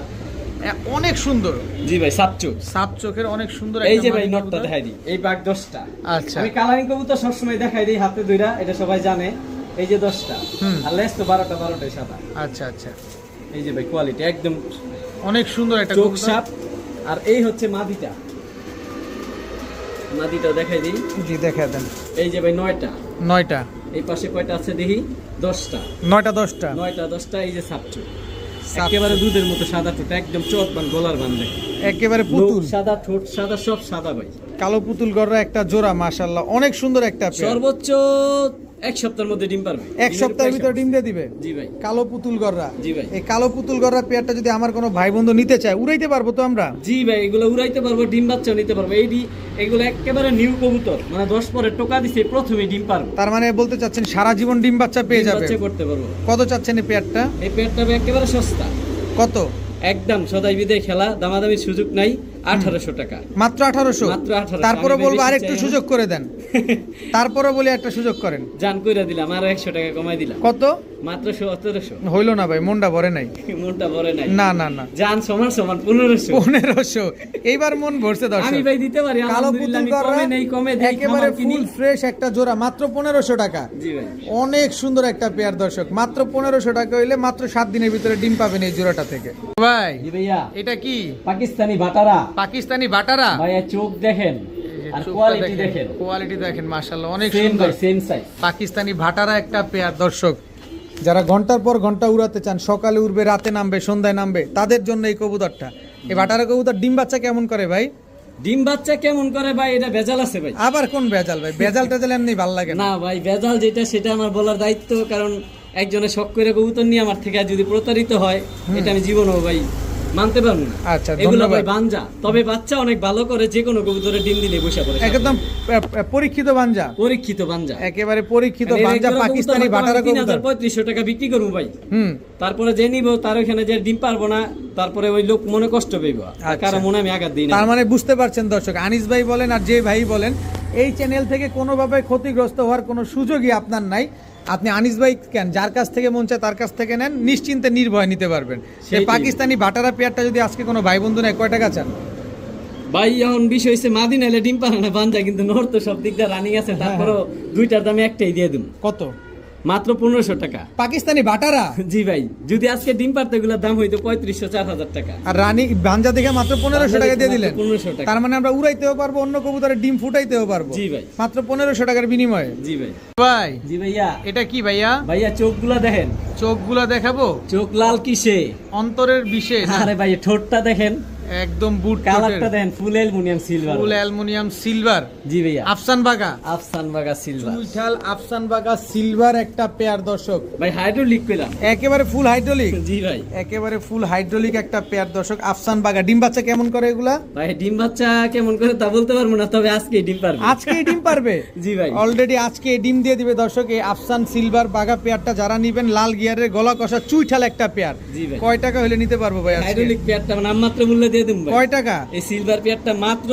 অনেক সুন্দর। জি ভাই, সাপচুক। সাপ চোখের, অনেক সুন্দর এই একটা যে ভাই মাদি নটটা কবুতর। দেখাই দিই, এই বাঘ 10টা। আচ্ছা, আমি কালারিং কবুতর সবসময় দেখাই দিই হাতে দুইটা, এটা সবাই জানে। এই যে 10টা, আর লেস তো 12টাই সাদা। আচ্ছা আচ্ছা, এই যে ভাই কোয়ালিটি একদম অনেক সুন্দর একটা চোখ কবুতর। সাপ। আর এই হচ্ছে মাদিটা, মাদিটাও দেখাই দিই। জি দেখা দেন। এই যে ভাই 9টা, 9টা, এই পাশে কয়টা আছে দেখি, 10টা। 9টা 10টা। 9টা 10টা। এই যে সাপচুক, সাপচুক। একেবারে দুধের মতো সাদা ঠোঁট, একদম চট বান গলার বান দেখে, একেবারে পুতুল সাদা ঠোঁট, সাদা সব সাদা ভাই। কালো পুতুল গররা একটা জোড়া, মাশাআল্লাহ অনেক সুন্দর একটা পেয়ার। সর্বোচ্চ 1 সপ্তাহের মধ্যে ডিম পারবে। এক সপ্তাহের ভিতরে ডিম দিয়ে দিবে। জি ভাই। কালো পুতুল গররা। জি ভাই। এই কালো পুতুল গররা পেয়ারটা যদি আমার কোনো ভাই বন্ধু নিতে চায়, উড়াইতে পারবো তো আমরা? জি ভাই, এগুলো উড়াইতে পারবো, ডিম বাচ্চাও নিতে পারবো। এগুলো একেবারে নিউ কবুতর, মানে 10 পরে টোকা দিছে, প্রথমে ডিম পারবো। তার মানে বলতে চাচ্ছেন সারা জীবন ডিম বাচ্চা পেয়ে ডিম যাবে। বাচ্চা করতে পারবো। কত চাচ্ছেন এই পেয়ারটা? এই পেয়ারটা একেবারে সস্তা, কত? একদম সদাই বিদায় খেলা, দামাদামির সুযোগ নাই। 1800 টাকা। মাত্র 1800? মাত্র 1800। তারপরে আমি বলবো বেশি আরেকটু চাই না। সুযোগ করে দেন। তারপরে বলি একটা সুযোগ করেন। জান কইরা দিলাম, আর 100 টাকা কমাই দিলাম। কত? মাত্র 1700। হইলো না ভাই, মনটা ভরে নাই। মনটা ভরে নাই। না না না, জান সমান সমান 1500। 1500। এইবার মন ভরছে আমি দর্শক। ভাই দিতে পারি, কালো আলহামদুলিল্লাহ। পুতুল আমি গররা কমে নেই, কমে দেই, একেবারে খামার কিনি। ফুল ফ্রেশ একটা জোড়া, মাত্র 1500 টাকা। জি ভাই। অনেক সুন্দর একটা পেয়ার দর্শক, মাত্র 1500 টাকা হইলে মাত্র 7 দিনের ভিতরে ডিম পাবেন এই জোড়াটা থেকে। ভাই জি ভাইয়া, এটা কি? পাকিস্তানি বাটারা। পাকিস্তানি বাটারা। ভাইয়া চোখ দেখেন আর কোয়ালিটি দেখেন। কোয়ালিটি দেখেন, মাশাআল্লাহ অনেক সেম সুন্দর। ভাই, সেম সাইজ। পাকিস্তানি ভাটারা একটা পেয়ার দর্শক, যারা ঘন্টার পর ঘন্টা উড়াতে চান, সকালে উড়বে, রাতে নামবে, সন্ধ্যায় নামবে, তাদের জন্য এই কবুতরটা। এই ভাটারা কবুতর ডিম বাচ্চা কেমন করে ভাই? ডিম বাচ্চা কেমন করে ভাই, এটা ভেজাল আছে ভাই। আবার কোন ভেজাল ভাই? ভেজাল টেজাল এমনি ভাল লাগে না। না ভাই, ভেজাল যেটা সেটা আমার বলার দায়িত্ব, কারণ একজনের শখ করে কবুতর নিয়ে আমার থেকে যদি প্রতারিত হয়, এটা আমি জীবনেও ভাই মানতে পারবো না। আচ্ছা, এগুলো ধন্যবাদ। ভাই বানজা, তবে বাচ্চা অনেক ভালো করে, যে কোনো কবুতরে ডিম দিলে বসে পড়ে। একদম পরীক্ষিত বাঞ্জা, পরীক্ষিত বানজা, একেবারে পরীক্ষিত বাঞ্জা পাকিস্তানি ভাটারা কবুতর। 3500 টাকা বিক্রি করবো ভাই। হুম, তারপরে যে নিব তার ওখানে যে ডিম পারবো না, তারপরে ওই লোক মনে কষ্ট পেইব, কারণ মনে আমি আঘাত দিই না। তার মানে বুঝতে পারছেন দর্শক, আনিস ভাই বলেন আর যে ভাই বলেন, এই চ্যানেল থেকে কোনোভাবে ক্ষতিগ্রস্ত হওয়ার কোনো সুযোগই আপনার নাই। আপনি আনিস ভাই কেন, যার কাছ থেকে মন চায় তার কাছ থেকে নেন, নিশ্চিন্তে নির্ভয় নিতে পারবেন। এই পাকিস্তানি ভাটারা পেয়ারটা যদি আজকে কোনো ভাই বন্ধু নেয়, কয় টাকা চান ভাই? এখন বিষয় হচ্ছে মাদি নাইলে ডিম পারে না বানজা, কিন্তু নোর তো সব দিক দিয়ে রানিং আছে, তারপরও দুইটার দামে একটাই দিয়ে দিন। কত? মাত্র 1500 টাকা। পাকিস্তানি ভাটারা? জি ভাই, যদি আজকে ডিম পারতে গুলোর দাম হইতো 3500-4000 টাকা। আর রানী ভাঞ্জা দেখে মাত্র 1500 টাকা দিয়ে দিলেন। 1500 টাকা। তার মানে আমরা উড়াইতেও পারবো, অন্য কবুতরের ডিম ফুটাইতেও পারবো। জি ভাই। মাত্র 1500 টাকার বিনিময়ে। জি ভাই। ভাই জি ভাইয়া। এটা কি ভাইয়া? ভাইয়া চোখগুলা দেখেন, চোখগুলা দেখাবো? চোখ লাল কিসে, অন্তরের বিশেষ। আরে ভাই ঠোঁটটা দেখেন, একদম বুট কালারটা দেখেন, full aluminium silver. Full aluminium silver. জি ভাইয়া। আফসান বাগা, আফসান বাগা সিলভার। চুইঠাল আফসান বাগা সিলভার একটা পেয়ার দর্শক, ভাই হাইড্রোলিক পেলাম। একেবারে ফুল হাইড্রোলিক। জি ভাই। একেবারে ফুল হাইড্রোলিক একটা পেয়ার দর্শক, আফসান বাগা। ডিম বাচ্চা কেমন করে এগুলা? ভাই ডিম বাচ্চা কেমন করে তা বলতে পারবো না, তবে আজকে ডিম পারবে। আজকেই ডিম পারবে? জি ভাই। অলরেডি আজকে ডিম দিয়ে দিবে দর্শক। এই আফসান সিলভার বাগা পেয়ারটা যারা নিবেন, লাল গিয়ারের গলা কষা চুইঠাল একটা পেয়ার। জি ভাই। কয় টাকা হলে নিতে পারবো ভাই আজকে? হাইড্রোলিক পেয়ারটা নাম মাত্র মূল্য দিয়ে দিন ভাই। কয় টাকা? এই সিলভার পেয়ারটা মাত্র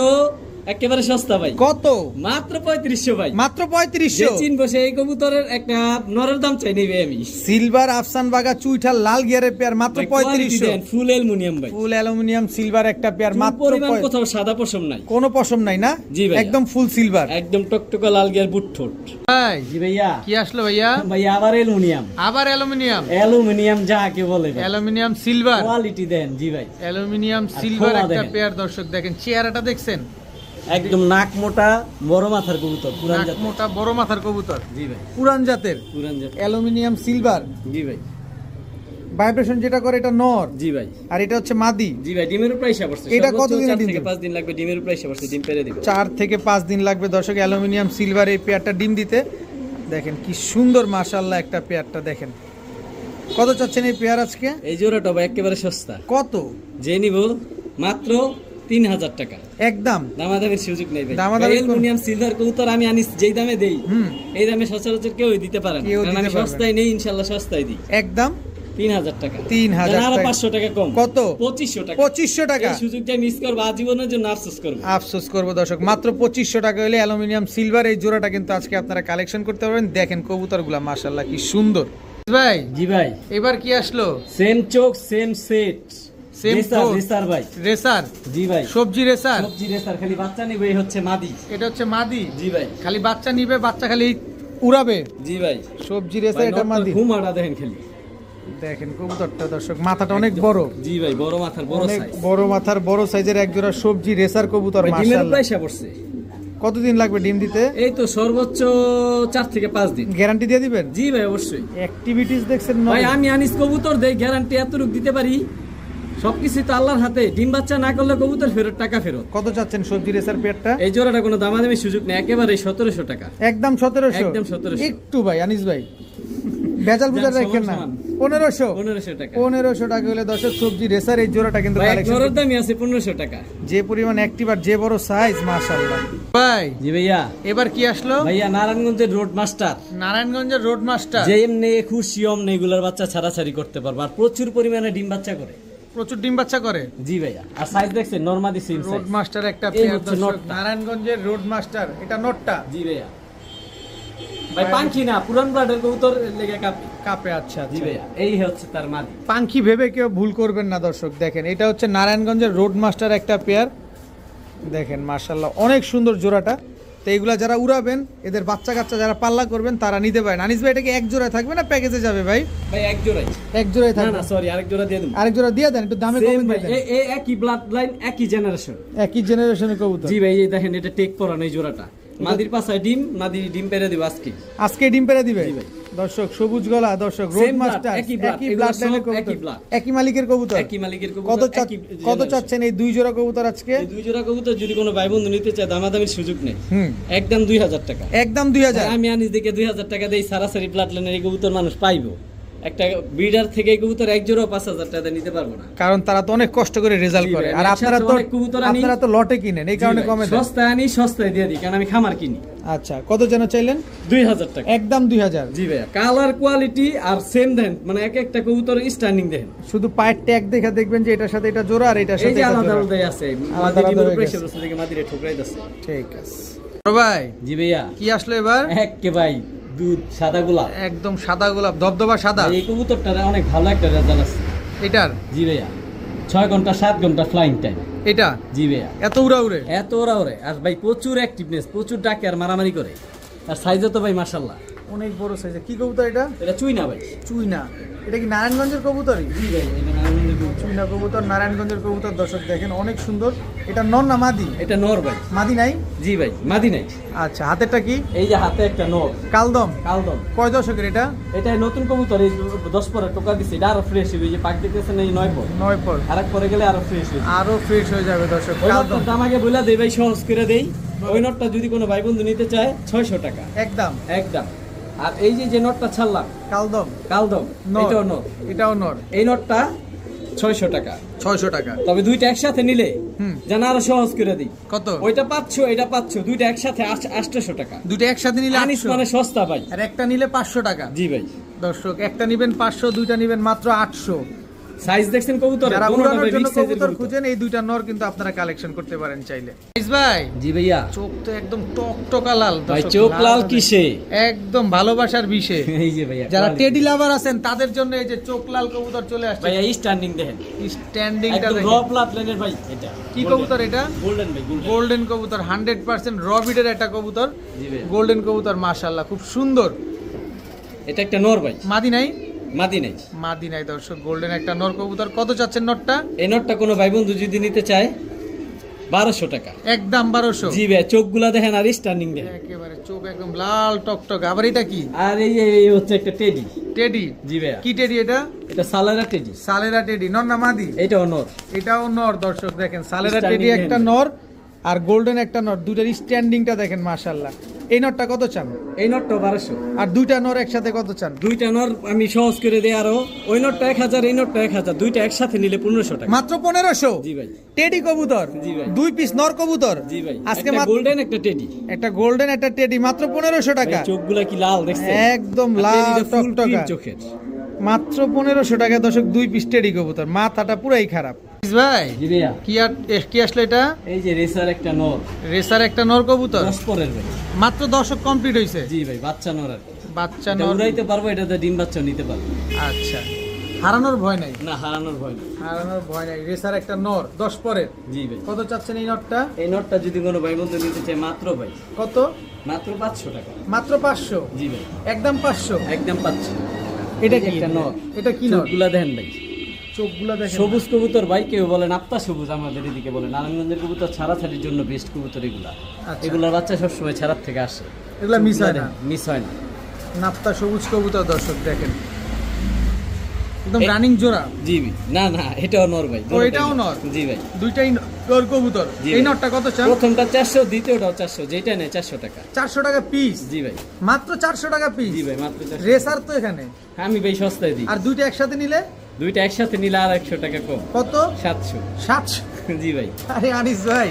একেবারে সস্তা ভাই। কত? মাত্র 3500 ভাই। মাত্র 3500। চিনবো সেই কবুতরের একটা নরের দাম চাই নেবে আমি। সিলভার আফসান বাগা চুইঠা লাল গিয়ারের পেয়ার মাত্র 3500। ফুল অ্যালুমিনিয়াম ভাই, ফুল অ্যালুমিনিয়াম সিলভার একটা পেয়ার মাত্র পরিমাণ কোথাও সাদা পশম নাই, কোনো পশম নাই না? জি ভাই, একদম ফুল সিলভার, একদম টকটকা লাল গিয়ার বুট ঠোঁট। ভাই জি ভাইয়া। কি আসলো ভাইয়া? ভাইয়া আবার অ্যালুমিনিয়াম। আবার অ্যালুমিনিয়াম। অ্যালুমিনিয়াম যাকে বলে ভাই। অ্যালুমিনিয়াম সিলভার কোয়ালিটি দেন। জি ভাই, অ্যালুমিনিয়াম সিলভার খোলা একটা দেখেন। পেয়ার। দর্শক দেখেন চেহারাটা দেখছেন, একদম নাক মোটা বড় মাথার কবুতর, পুরান নাক জাতের। মোটা বড় মাথার কবুতর, জি ভাই, পুরান জাতের পুরান জাতের। Aluminium silver. জি ভাই, ভাইব্রেশন যেটা করে এটা নর, জি ভাই, আর এটা হচ্ছে মাদি। জি ভাই। ডিমের উপর এসে পড়ছে। এটা সর্বোচ্চ কতদিনে 4 ডিম থেকে দিবে? 5 দিন লাগবে। ডিমের উপর এসে পড়ছে, ডিম পেড়ে দিবে। 4 থেকে 5 দিন লাগবে দর্শক অ্যালুমিনিয়াম সিলভার এই পেয়ারটা ডিম দিতে। দেখেন কি সুন্দর মাশাআল্লাহ একটা পেয়ারটা দেখেন। কত চাচ্ছেন এই পেয়ার আজকে? এই জোড়াটা ভাই একেবারে সস্তা। কত? যে নিব মাত্র 3000 টাকা। একদম দামাদামির সুযোগ নেই ভাই। দামাদামির কোনো- অ্যালুমিনিয়াম সিলভার কবুতর আমি আনি যেই দামে দেই, হুম, এই দামে সচরাচর কেউই দিতে পারে না। কেউ কারণ দিতে আমি পারবে না। সস্তায় নেই, ইনশাআল্লাহ সস্তায় দিই। একদম 3000 টাকা। 3000 আরো টাকা। 500 টাকা কম। কত? 2500 টাকা। 2500 টাকা। এই সুযোগটা মিস করব, আজীবনের জন্য আফসোস করব। আফসোস করবো দর্শক, মাত্র 2500 টাকা হলে অ্যালুমিনিয়াম সিলভার এই জোড়াটা কিন্তু আজকে আপনারা কালেকশন করতে পারবেন। দেখেন কবুতরগুলা মাশাআল্লাহ কি সুন্দর। ভাই জি ভাই, এবার কি আসলো? সেম চোখ সেম সেট Same চোখ। রেসার ভাই। রেসার, জি ভাই, সবজি রেসার। সবজি রেসার। খালি বাচ্চা নিবে, এই হচ্ছে মাদি। এটা হচ্ছে মাদি। জি ভাই, খালি বাচ্চা নিবে, বাচ্চা খালি উড়াবে। জি ভাই। সবজি রেসার, এটা মাদি। ঘুমাটা দেখেন খালি। দেখেন কবুতরটা দর্শক, মাথাটা অনেক বড়, জি ভাই, বড় মাথার বড় অনেক সাইজ। বড় মাথার বড় সাইজের এক জোড়া সবজি রেসার কবুতর ভাই, ডিমের মাশাআল্লাহ। প্রাইসে পড়ছে। কতদিন লাগবে ডিম দিতে? এই তো সর্বোচ্চ 4 থেকে 5 দিন। গ্যারান্টি দিয়ে দিবেন? জি ভাই, অবশ্যই। অ্যাক্টিভিটিস দেখছেন ভাই নয়? আমি আনিস কবুতর দেই, গ্যারান্টি এতটুকু দিতে পারি। সবকিছু তো আল্লাহর হাতে। ডিম বাচ্চা না করলে কবুতর ফেরত, টাকা ফেরত। কত চাচ্ছেন সবজি রেসার পেয়ারটা? এই জোড়াটা কোনো দামাদামি সুযোগ নেই, একেবারে 1700 টাকা। একদম 1700। একদম 1700। একটু ভাই আনিস ভাই ভেজাল বুঝার যান, রাখেন না। সমান। 1500। 1500 টাকা। 1500 টাকা হলে দর্শক সবজি রেসার এই জোড়াটা কিন্তু ভাই এক কালেকশন। নরের দামই আছে 1500 টাকা। যে পরিমাণ অ্যাক্টিভ আর যে বড় সাইজ মাশাআল্লাহ। ভাই জি ভাইয়া। এবার কি আসলো? ভাইয়া নারায়ণগঞ্জের রোড মাস্টার। নারায়ণগঞ্জের রোড মাস্টার। যে এমনি খুশি অমনি এগুলার বাচ্চা ছাড়াছাড়ি করতে পারবে, আর প্রচুর পরিমাণে ডিম বাচ্চা করে। প্রচুর ডিম বাচ্চা করে। জি ভাইয়া। আর সাইজ দেখছেন নরমাদি সেম সাইজ। রোড মাস্টার একটা এই পেয়ার হচ্ছে দর্শক, নটটা। নারায়ণগঞ্জের রোড মাস্টার, এটা নটটা। জি ভাইয়া। ভাই পাঙ্খি না, পুরান ব্লাডের কবুতর লেগে কাপে। কাপে, আচ্ছা জি আচ্ছা। ভাইয়া, এই হচ্ছে তার মাদি। পাঙ্খি ভেবে কেউ ভুল করবেন না দর্শক। দেখেন এটা হচ্ছে নারায়ণগঞ্জের রোড মাস্টার একটা পেয়ার। দেখেন মাশাআল্লাহ অনেক সুন্দর জোড়াটা। তো এইগুলা যারা উড়াবেন, এদের বাচ্চা কাচ্চা যারা পাল্লা করবেন তারা নিতে পারেন। আনিস ভাই এটা কি এক জোড়ায় থাকবে না প্যাকেজে যাবে ভাই? ভাই এক জোড়াই। এক জোড়ায় না থাকবে। না সরি, আরেক জোড়া দিয়ে দেব। আরেক জোড়া দিয়ে দেন, একটু দামে কমে দিয়ে দেন। এই একই ব্লাড লাইন, একই জেনারেশন। একই জেনারেশনের কবুতর। জি ভাই, এই দেখেন এটা টেক পরানো এই জোড়াটা। মাদির পাশায় ডিম, মাদি ডিম পেরে দিব আজকে। আজকে ডিম পেড়ে দিবে জি ভাই। দর্শক। সবুজ গলা দর্শক, রোড Same blood, মাস্টার, একই blood, একই এগুলো ব্লাড সব লাইনের একই কবুতর, blood। একই মালিকের কবুতর। একই মালিকের কত কবুতর, চাচ্ছেন? একই কত generation। চাচ্ছেন এই দুই জোড়া কবুতর আজকে? এই দুই জোড়া কবুতর যদি কোনো ভাই বন্ধু নিতে চায়, দামাদামির সুযোগ নেই। হুম, একদম 2000 টাকা। একদম 2000। আমি আনিস দেখে 2000 টাকা দেই, সারাসারি ব্লাড লাইনের এই কবুতর মানুষ পাইবো। একটা ব্রিডার থেকে এই কবুতর এক জোড়া 5000 টাকা দিয়ে নিতে পারবো না। কারণ তারা তো অনেক কষ্ট করে রেজাল্ট জি করে, ভাই, আর আমি আপনারা একসাথে তো অনেক কবুতর আনি। আপনারা তো লটে কিনেন, এই কারণে জি ভাই, কমে দেন। সস্তায় আনি, সস্তায় দিয়ে দিই, কারণ আমি খামার কিনি। আচ্ছা কত যেন চাইলেন? 2000 টাকা। একদম 2000। জি ভাইয়া। কালার কোয়ালিটি আর সেম দেন, মানে এক একটা কবুতর স্ট্যান্ডিং দেন। শুধু পায়ের ট্যাগ দেখে দেখবেন যে এটার সাথে এটা জোড়া আর এটার এই সাথে যে এটা আলাদা জোড়া। আলাদাই আছে। আলাদা মাদি আলাদা ডিমের হয়ে উপরে গেছে। এসে বসে দেখে মাদিরে ঠোকরাই দিচ্ছে। ঠিক আছে ভাই। জি ভাইয়া। কি আসলো এবার? একে ভাই দুধ সাদা গোলাপ। একদম সাদা গোলাপ, ধবধবা সাদা। এই কবুতরটার অনেক ভালো একটা রেজাল্ট আছে। এটার? জি ভাইয়া। 6 ঘন্টা 7 ঘন্টা ফ্লাইং টাইম। এটা? জি ভাইয়া। এত উড়া উড়ে? এত ওরা ওরে, আর ভাই প্রচুর অ্যাক্টিভনেস, প্রচুর ডাকে আর মারামারি করে। আর সাইজও তো ভাই মাশাআল্লাহ অনেক বড় সাইজের। কি কবুতর এটা? এটা চুই না ভাই। চুইনা। এটা কি নারায়ণগঞ্জের কবুতরই? জি ভাই, এটা নারায়ণগঞ্জের কবুতর। চুইনা কবুতর, নারায়ণগঞ্জের কবুতর দর্শক দেখেন অনেক সুন্দর। এটা নর না মাদি? এটা নর ভাই। মাদি নাই? জি ভাই, মাদি নাই। আচ্ছা হাতেরটা কি? এই যে হাতে একটা নর, কালদম। কালদম। কয় দশকের এটা? এটা নতুন কবুতর, এই 10 পরে টোকা দিছে, এটা আরো ফ্রেশ হবে। এই যে পাক দেখতেছেন এই 9 পর, 9 পর। আরেক পরে গেলে আরো ফ্রেশ হবে। আরো ফ্রেশ হয়ে যাবে দর্শক। ওই কালদম নটটার দাম আগে বলে দেই ভাই, সহজ করে দেই। ওই নটটা যদি কোনো ভাই বন্ধু নিতে চায় 600 টাকা একদম। একদম। আর এই যে নটটা ছাড়লাম কালদম কালদম, নর। এটাও নর। এটাও নর। এই নটটা 600 টাকা। 600 টাকা। তবে দুইটা একসাথে নিলে হুম। যেন আরো সহজ করে দিই। কত? ওইটা পাচ্ছ, এটা পাচ্ছ, দুইটা একসাথে 800 টাকা। দুটো একসাথে নিলে আনিস 800, মানে সস্তা ভাই। আর একটা নিলে 500 টাকা। জি ভাই। দর্শক একটা নিবেন 500, দুইটা নিবেন মাত্র 800। সাইজ দেখছেন কবুতর যারা উড়ানোর জন্য কবুতর খুঁজেন এই দুইটা নর কিন্তু আপনারা কালেকশন করতে পারেন চাইলে। ভাই জি ভাইয়া, চোখ তো একদম টকটকা লাল ভাই চোখ লাল কিসে, একদম ভালোবাসার বিষয়। এই যে ভাইয়া যারা টেডি লাভার আছেন তাদের জন্য এই যে চোখ লাল কবুতর চলে আসছে ভাইয়া। স্ট্যান্ডিং দেখেন, স্ট্যান্ডিংটা একদম দেখেন। র প্লাট লাইনের ভাই। এটা কি কবুতর? এটা গোল্ডেন ভাই, গোল্ডেন কবুতর, 100% র বিডের একটা কবুতর। জি ভাই, গোল্ডেন কবুতর মাশাআল্লাহ খুব সুন্দর। এটা একটা নর ভাই, মাদি নাই? মাদি নাই। মাদি নাই দর্শক, গোল্ডেন একটা নর কবুতর। কত চাচ্ছেন নরটা? এই নটটা কোনো ভাই বন্ধু যদি নিতে চায় 1200 টাকা একদম 1200। জি ভাই, চোখগুলা দেখেন আর স্ট্যান্ডিং দেখেন, একেবারে চোখ একদম লাল টকটক। আবার এটা কি? আর এই হচ্ছে একটা টেডি। টেডি? জি ভাইয়া। কি টেডি এটা? এটা সালারা টেডি। সালেরা টেডি নর না মাদি? এটাও নর। এটাও নর দর্শক দেখেন। সালেরা Standing টেডি একটা দেখেন। নর আর গোল্ডেন একটা নর, দুইটার স্ট্যান্ডিংটা দেখেন মাশাআল্লাহ। এই নরটা কত চান? এই নটটা 1200। আর দুইটা নর একসাথে কত চান? দুইটা নর আমি সহজ করে দেই আরো। ওই নটটা 1000, এই নটটা 1000, দুইটা একসাথে নিলে 1500 টাকা। মাত্র 1500? জি ভাই। টেডি কবুতর? জি ভাই। দুই পিস নর কবুতর? জি ভাই, আজকে একটা মাত্র গোল্ডেন একটা টেডি। একটা গোল্ডেন একটা টেডি মাত্র 1500 টাকা। ভাই, চোখগুলা কি লাল দেখছেন? একদম আর লাল টেডিটা full টকটকা। cream চোখের। মাত্র 1500 টাকা দর্শক, দুই পিস টেডি কবুতর। মাথাটা পুরাই খারাপ। ভাই জি ভাইয়া, কি আসলে এটা? এই যে রেসার একটা নর, রেসার একটা নর কবুতর। 10 পরের ভাই। মাত্র 10 কমপ্লিট হইছে? জি ভাই, বাচ্চা নর আর কি। বাচ্চা এটা নর। উড়াইতে পারবো, এটাতে ডিম বাচ্চা নিতে পারবো। আচ্ছা, হারানোর ভয় নাই? না, হারানোর ভয় নেই। হারানোর ভয় নাই। রেসার একটা নর 10 পরের। জি ভাই। কত চাচ্ছেন এই নরটা? এই নটটা যদি কোনো ভাই বন্ধু নিতে চায় মাত্র ভাই, কত? মাত্র 500 টাকা। মাত্র 500? জি ভাই, একদম 500? একদম 500। এটা এই যে কি একটা নর, এটা কি নর? চোখগুলা দেখেন ভাই, চোখগুলা দেখেন। সবুজ কবুতর ভাই, কেউ বলে নাপ্তা সবুজ, আমাদের এদিকে বলে নারায়ণগঞ্জের কবুতর ছাড়াছাড়ির জন্য বেস্ট কবুতর এগুলা। আচ্ছা। এগুলোর বাচ্চা সবসময় ছাড়ার থেকে আসে, এগুলা মিস হয় না? মিস হয় না। নাপ্তা সবুজ কবুতর দর্শক দেখেন, একদম রানিং জোড়া। জি ভাই, না না, এটাও নর ভাই। ও, এটাও নর? জি ভাই, দুইটাই নর কবুতর। জি এই ভাই। নরটা কত চান? প্রথমটা 400, দ্বিতীয়টাও 400, যেটা নেয় 400 টাকা। 400 টাকা পিস? জি ভাই। মাত্র 400 টাকা পিস? জি ভাই, মাত্র 400। রেসার তো এখানে? আমি ভাই সস্তায় দিই। আর দুইটা একসাথে নিলে? দুইটা একসাথে নিলে আর 100 টাকা কম। কত? 700। 700? জি ভাই। আরে আনিস ভাই,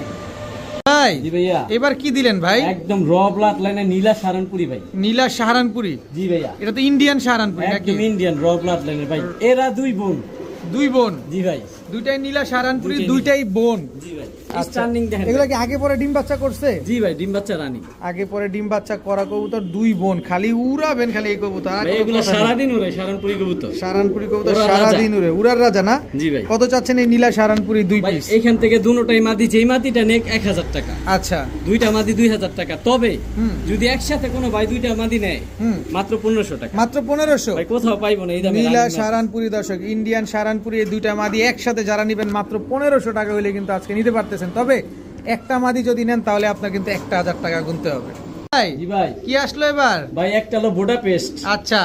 ভাই জি ভাইয়া, এবার কি দিলেন ভাই? একদম র ব্লাড লাইনে নীলা সারানপুরি ভাই। নীলা সাহারানপুরি? জি ভাইয়া, এটা তো ইন্ডিয়ান সাহারানপুরি নাকি? একদম ইন্ডিয়ান র ব্লাড লাইনের ভাই। এরা দুই বোন। দুই বোন? জি ভাই। দুইটাই নীলা সাহারানপুরি, দুইটাই দুইটাই বোন? জি ভাই। আচ্ছা। স্ট্যান্ডিং দেখেন। এগুলা কি আগে পরে ডিম বাচ্চা করছে? জি ভাই, ডিম বাচ্চা রানী। আগে পরে ডিম বাচ্চা করা কবুতর, দুই বোন। খালি উড়াবেন খালি এই কবুতর, আর ভাই কোনো এগুলো কথা নেই। সারাদিন ওরে সারানপুরি কবুতর। সাহারানপুরি কবুতর উড়ার সারাদিন উড়ে, উড়ার রাজা না? জি ভাই। কত চাচ্ছেন এই নীলা সাহারানপুরি দুই ভাই পিস? এখান থেকে দুটোটাই মাদি, যেই মাদিটা নেক 1000 টাকা, আচ্ছা। দুইটা মাদি 2000 টাকা। তবে হুম। যদি একসাথে কোনো ভাই দুইটা মাদি নেয় হুম। মাত্র 1500 টাকা। মাত্র 1500? ভাই কোথাও পাইবো না এই দামে। নীলা রানী মাদি। সাহারানপুরি দর্শক, ইন্ডিয়ান সাহারানপুরি, এই দুইটা মাদি একসাথে যারা নেবেন মাত্র 1500 টাকা হইলে কিন্তু আজকে নিতে পারতেছেন। তবে একটা মাদি যদি নেন তাহলে আপনার কিন্তু 1000 টাকা গুনতে হবে। ভাই জি ভাই। কি আসলো এবার? ভাই একটা হলো বুডাপেস্ট। আচ্ছা,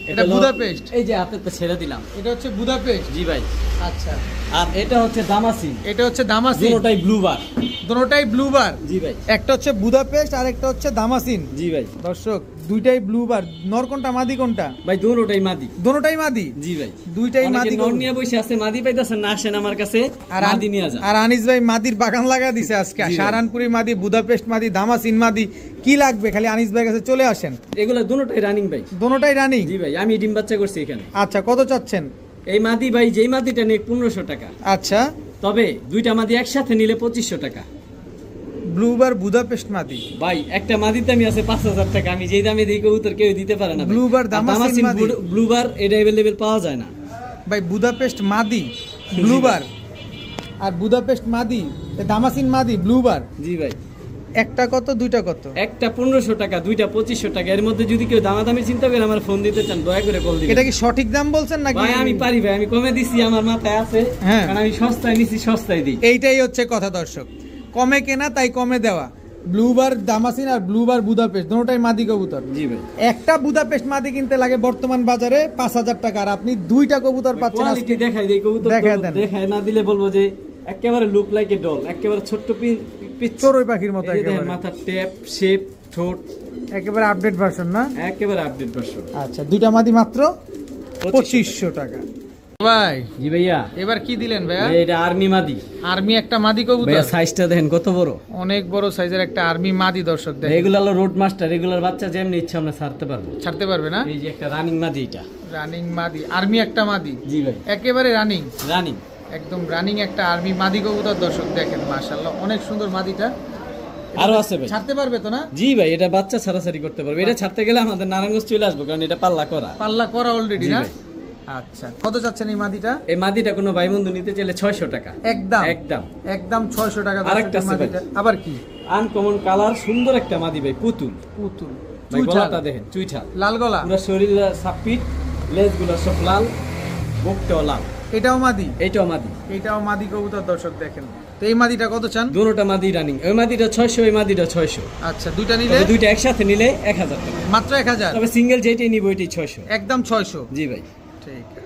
এটা হলো- বুদাপেস্ট? এই যে হাতে তো ছেড়ে দিলাম। এটা হচ্ছে বুদাপেস্ট? জি ভাই। আচ্ছা। আর এটা হচ্ছে দামাসিন। এটা হচ্ছে দামাসিন? দুটোটাই ব্লুবার। দুটোটাই ব্লুবার? জি ভাই। একটা হচ্ছে বুদাপেস্ট আর একটা হচ্ছে দামাসিন। জি ভাই। দর্শক দুইটাই ব্লুবার। নর কোনটা মাদি কোনটা? ভাই দুটোটাই মাদি। দুটোটাই মাদি? জি ভাই। দুইটাই অনেকে মাদি। নর নিয়ে বসে আছে, মাদি পাইতাছেন না, আসেন আমার কাছে, আর মাদি নিয়ে যান। আর আনিস ভাই মাদির বাগান লাগা দিছে আজকে। জি ভাই। সাহারানপুরি মাদি, বুদাপেস্ট মাদি, দামাসিন মাদি, কি লাগবে খালি আনিস ভাইয়ের কাছে চলে আসেন। এগুলো দুটোটাই রানিং ভাই। দুটোটাই রানিং? জি ভাই, আমি ডিম বাচ্চা করছি এখানে। আচ্ছা, কত চাচ্ছেন? এই মাদি ভাই, যেই মাদিটা নিয়ে 1500 টাকা। আচ্ছা। তবে দুইটা মাদি একসাথে নিলে 2500 টাকা। ব্লুবার বুদাপেস্ট মাদি? ভাই একটা মাদির দামই আছে 5000 টাকা। আমি যেই দামে দিই কবুতর কেউ দিতে পারে না। ব্লুবার, দামাসিন মাদি? ব্লুবার এটা अवेलेबल পাওয়া যায় না ভাই। বুদাপেস্ট মাদি ব্লুবার আর বুদাপেস্ট মাদি, দামাসিন মাদি ব্লুবার। জি ভাই। একটা কত দুইটা কত? একটা 1500 টাকা, দুইটা 2500 টাকা। এর মধ্যে যদি কেউ দামাদামি চিন্তা করে আমার ফোন দিতে চান, দয়া করে কল দিবেন। এটা কি সঠিক দাম বলছেন নাকি? ভাই আমি পারি ভাই, আমি কমে দিছি, আমার মাথায় আছে। হ্যাঁ। কারণ আমি সস্তায় নিছি, সস্তায় দিই। এইটাই হচ্ছে কথা দর্শক, কমে কেনা তাই কমে দেওয়া। ব্লুবার দামাসিন আর ব্লুবার বুদাপেস্ট দুটোটাই মাদি কবুতর। জি ভাই। একটা বুদাপেস্ট মাদি কিনতে লাগে বর্তমান বাজারে 5000 টাকা, আর আপনি দুইটা কবুতর পাচ্ছেন আজকে। কোয়ালিটি দেখাই দেই কবুতর, দেখায় দেন। দেখায় না দিলে বলবো যে একেবারে লুক লাইক এ ডল, একেবারে ছোট্ট পিচ্চর চড়ুই পাখির মতো একেবারে। মাথার টেপ, শেপ, ঠোঁট একেবারে আপডেট ভার্সন না? একেবারে আপডেট ভার্সন। আচ্ছা, দুইটা মাদি মাত্র 2500 টাকা। ভাই জি ভাইয়া, এবার কি দিলেন ভাইয়া? এটা আর্মি মাদি আর্মি একটা মাদি কবুতর, ভাইয়া। সাইজটা দেখেন কত বড়, অনেক বড় সাইজের একটা আর্মি মাদি দর্শক দেখেন। এগুলো হলো রোড মাস্টার, এগুলোর বাচ্চা যেমনি ইচ্ছা আমরা ছাড়তে পারবো। ছাড়তে পারবে না? এই যে একটা রানিং মাদি, এটা রানিং মাদি, আর্মি একটা মাদি, জি ভাই, একেবারে রানিং, রানিং। একদম রানিং একটা আর্মি মাদি কবুতর দর্শক দেখেন, মাশাআল্লাহ অনেক সুন্দর মাদিটা। আরো আছে ভাই, ছাড়তে পারবে তো না? জি ভাই, এটা বাচ্চা ছাড়াছাড়ি করতে পারবে। এটা ছাড়তে গেলে আমাদের নারায়ণগঞ্জ চলে আসবো, কারণ এটা পাল্লা করা। পাল্লা করা অলরেডি জি না? ভাই। আচ্ছা, কত চাচ্ছেন এই মাদিটা? এই মাদিটা কোনো ভাই বন্ধু নিতে চাইলে 600 টাকা একদম একদম। একদম 600 টাকা দর্শক আরেকটা এই আছে মাদিটা। ভাই। আবার কি? আনকমন কালার, সুন্দর একটা মাদি ভাই, পুতুল। পুতুল, ভাই চুইঠাল, গলাটা দেখেন, চুইঠাল, লাল গলা, পুরো শরীর সাপিট, লেজগুলো সব লাল, বুকটাও লাল। এটাও মাদি, এইটাও মাদি, এটাও মাদি কবুতর দর্শক দেখেন। তো এই মাদিটা কত চান? দুটোটা মাদি রানিং। ওই মাদিটা 600, ওই মাদিটা 600। আচ্ছা, দুইটা নিলে তবে দুইটা একসাথে নিলে 1000 টাকা। মাত্র 1000, তবে সিঙ্গেল যেটাই নিব ওইটাই 600। একদম 600। জি ভাই। ঠিক আছে।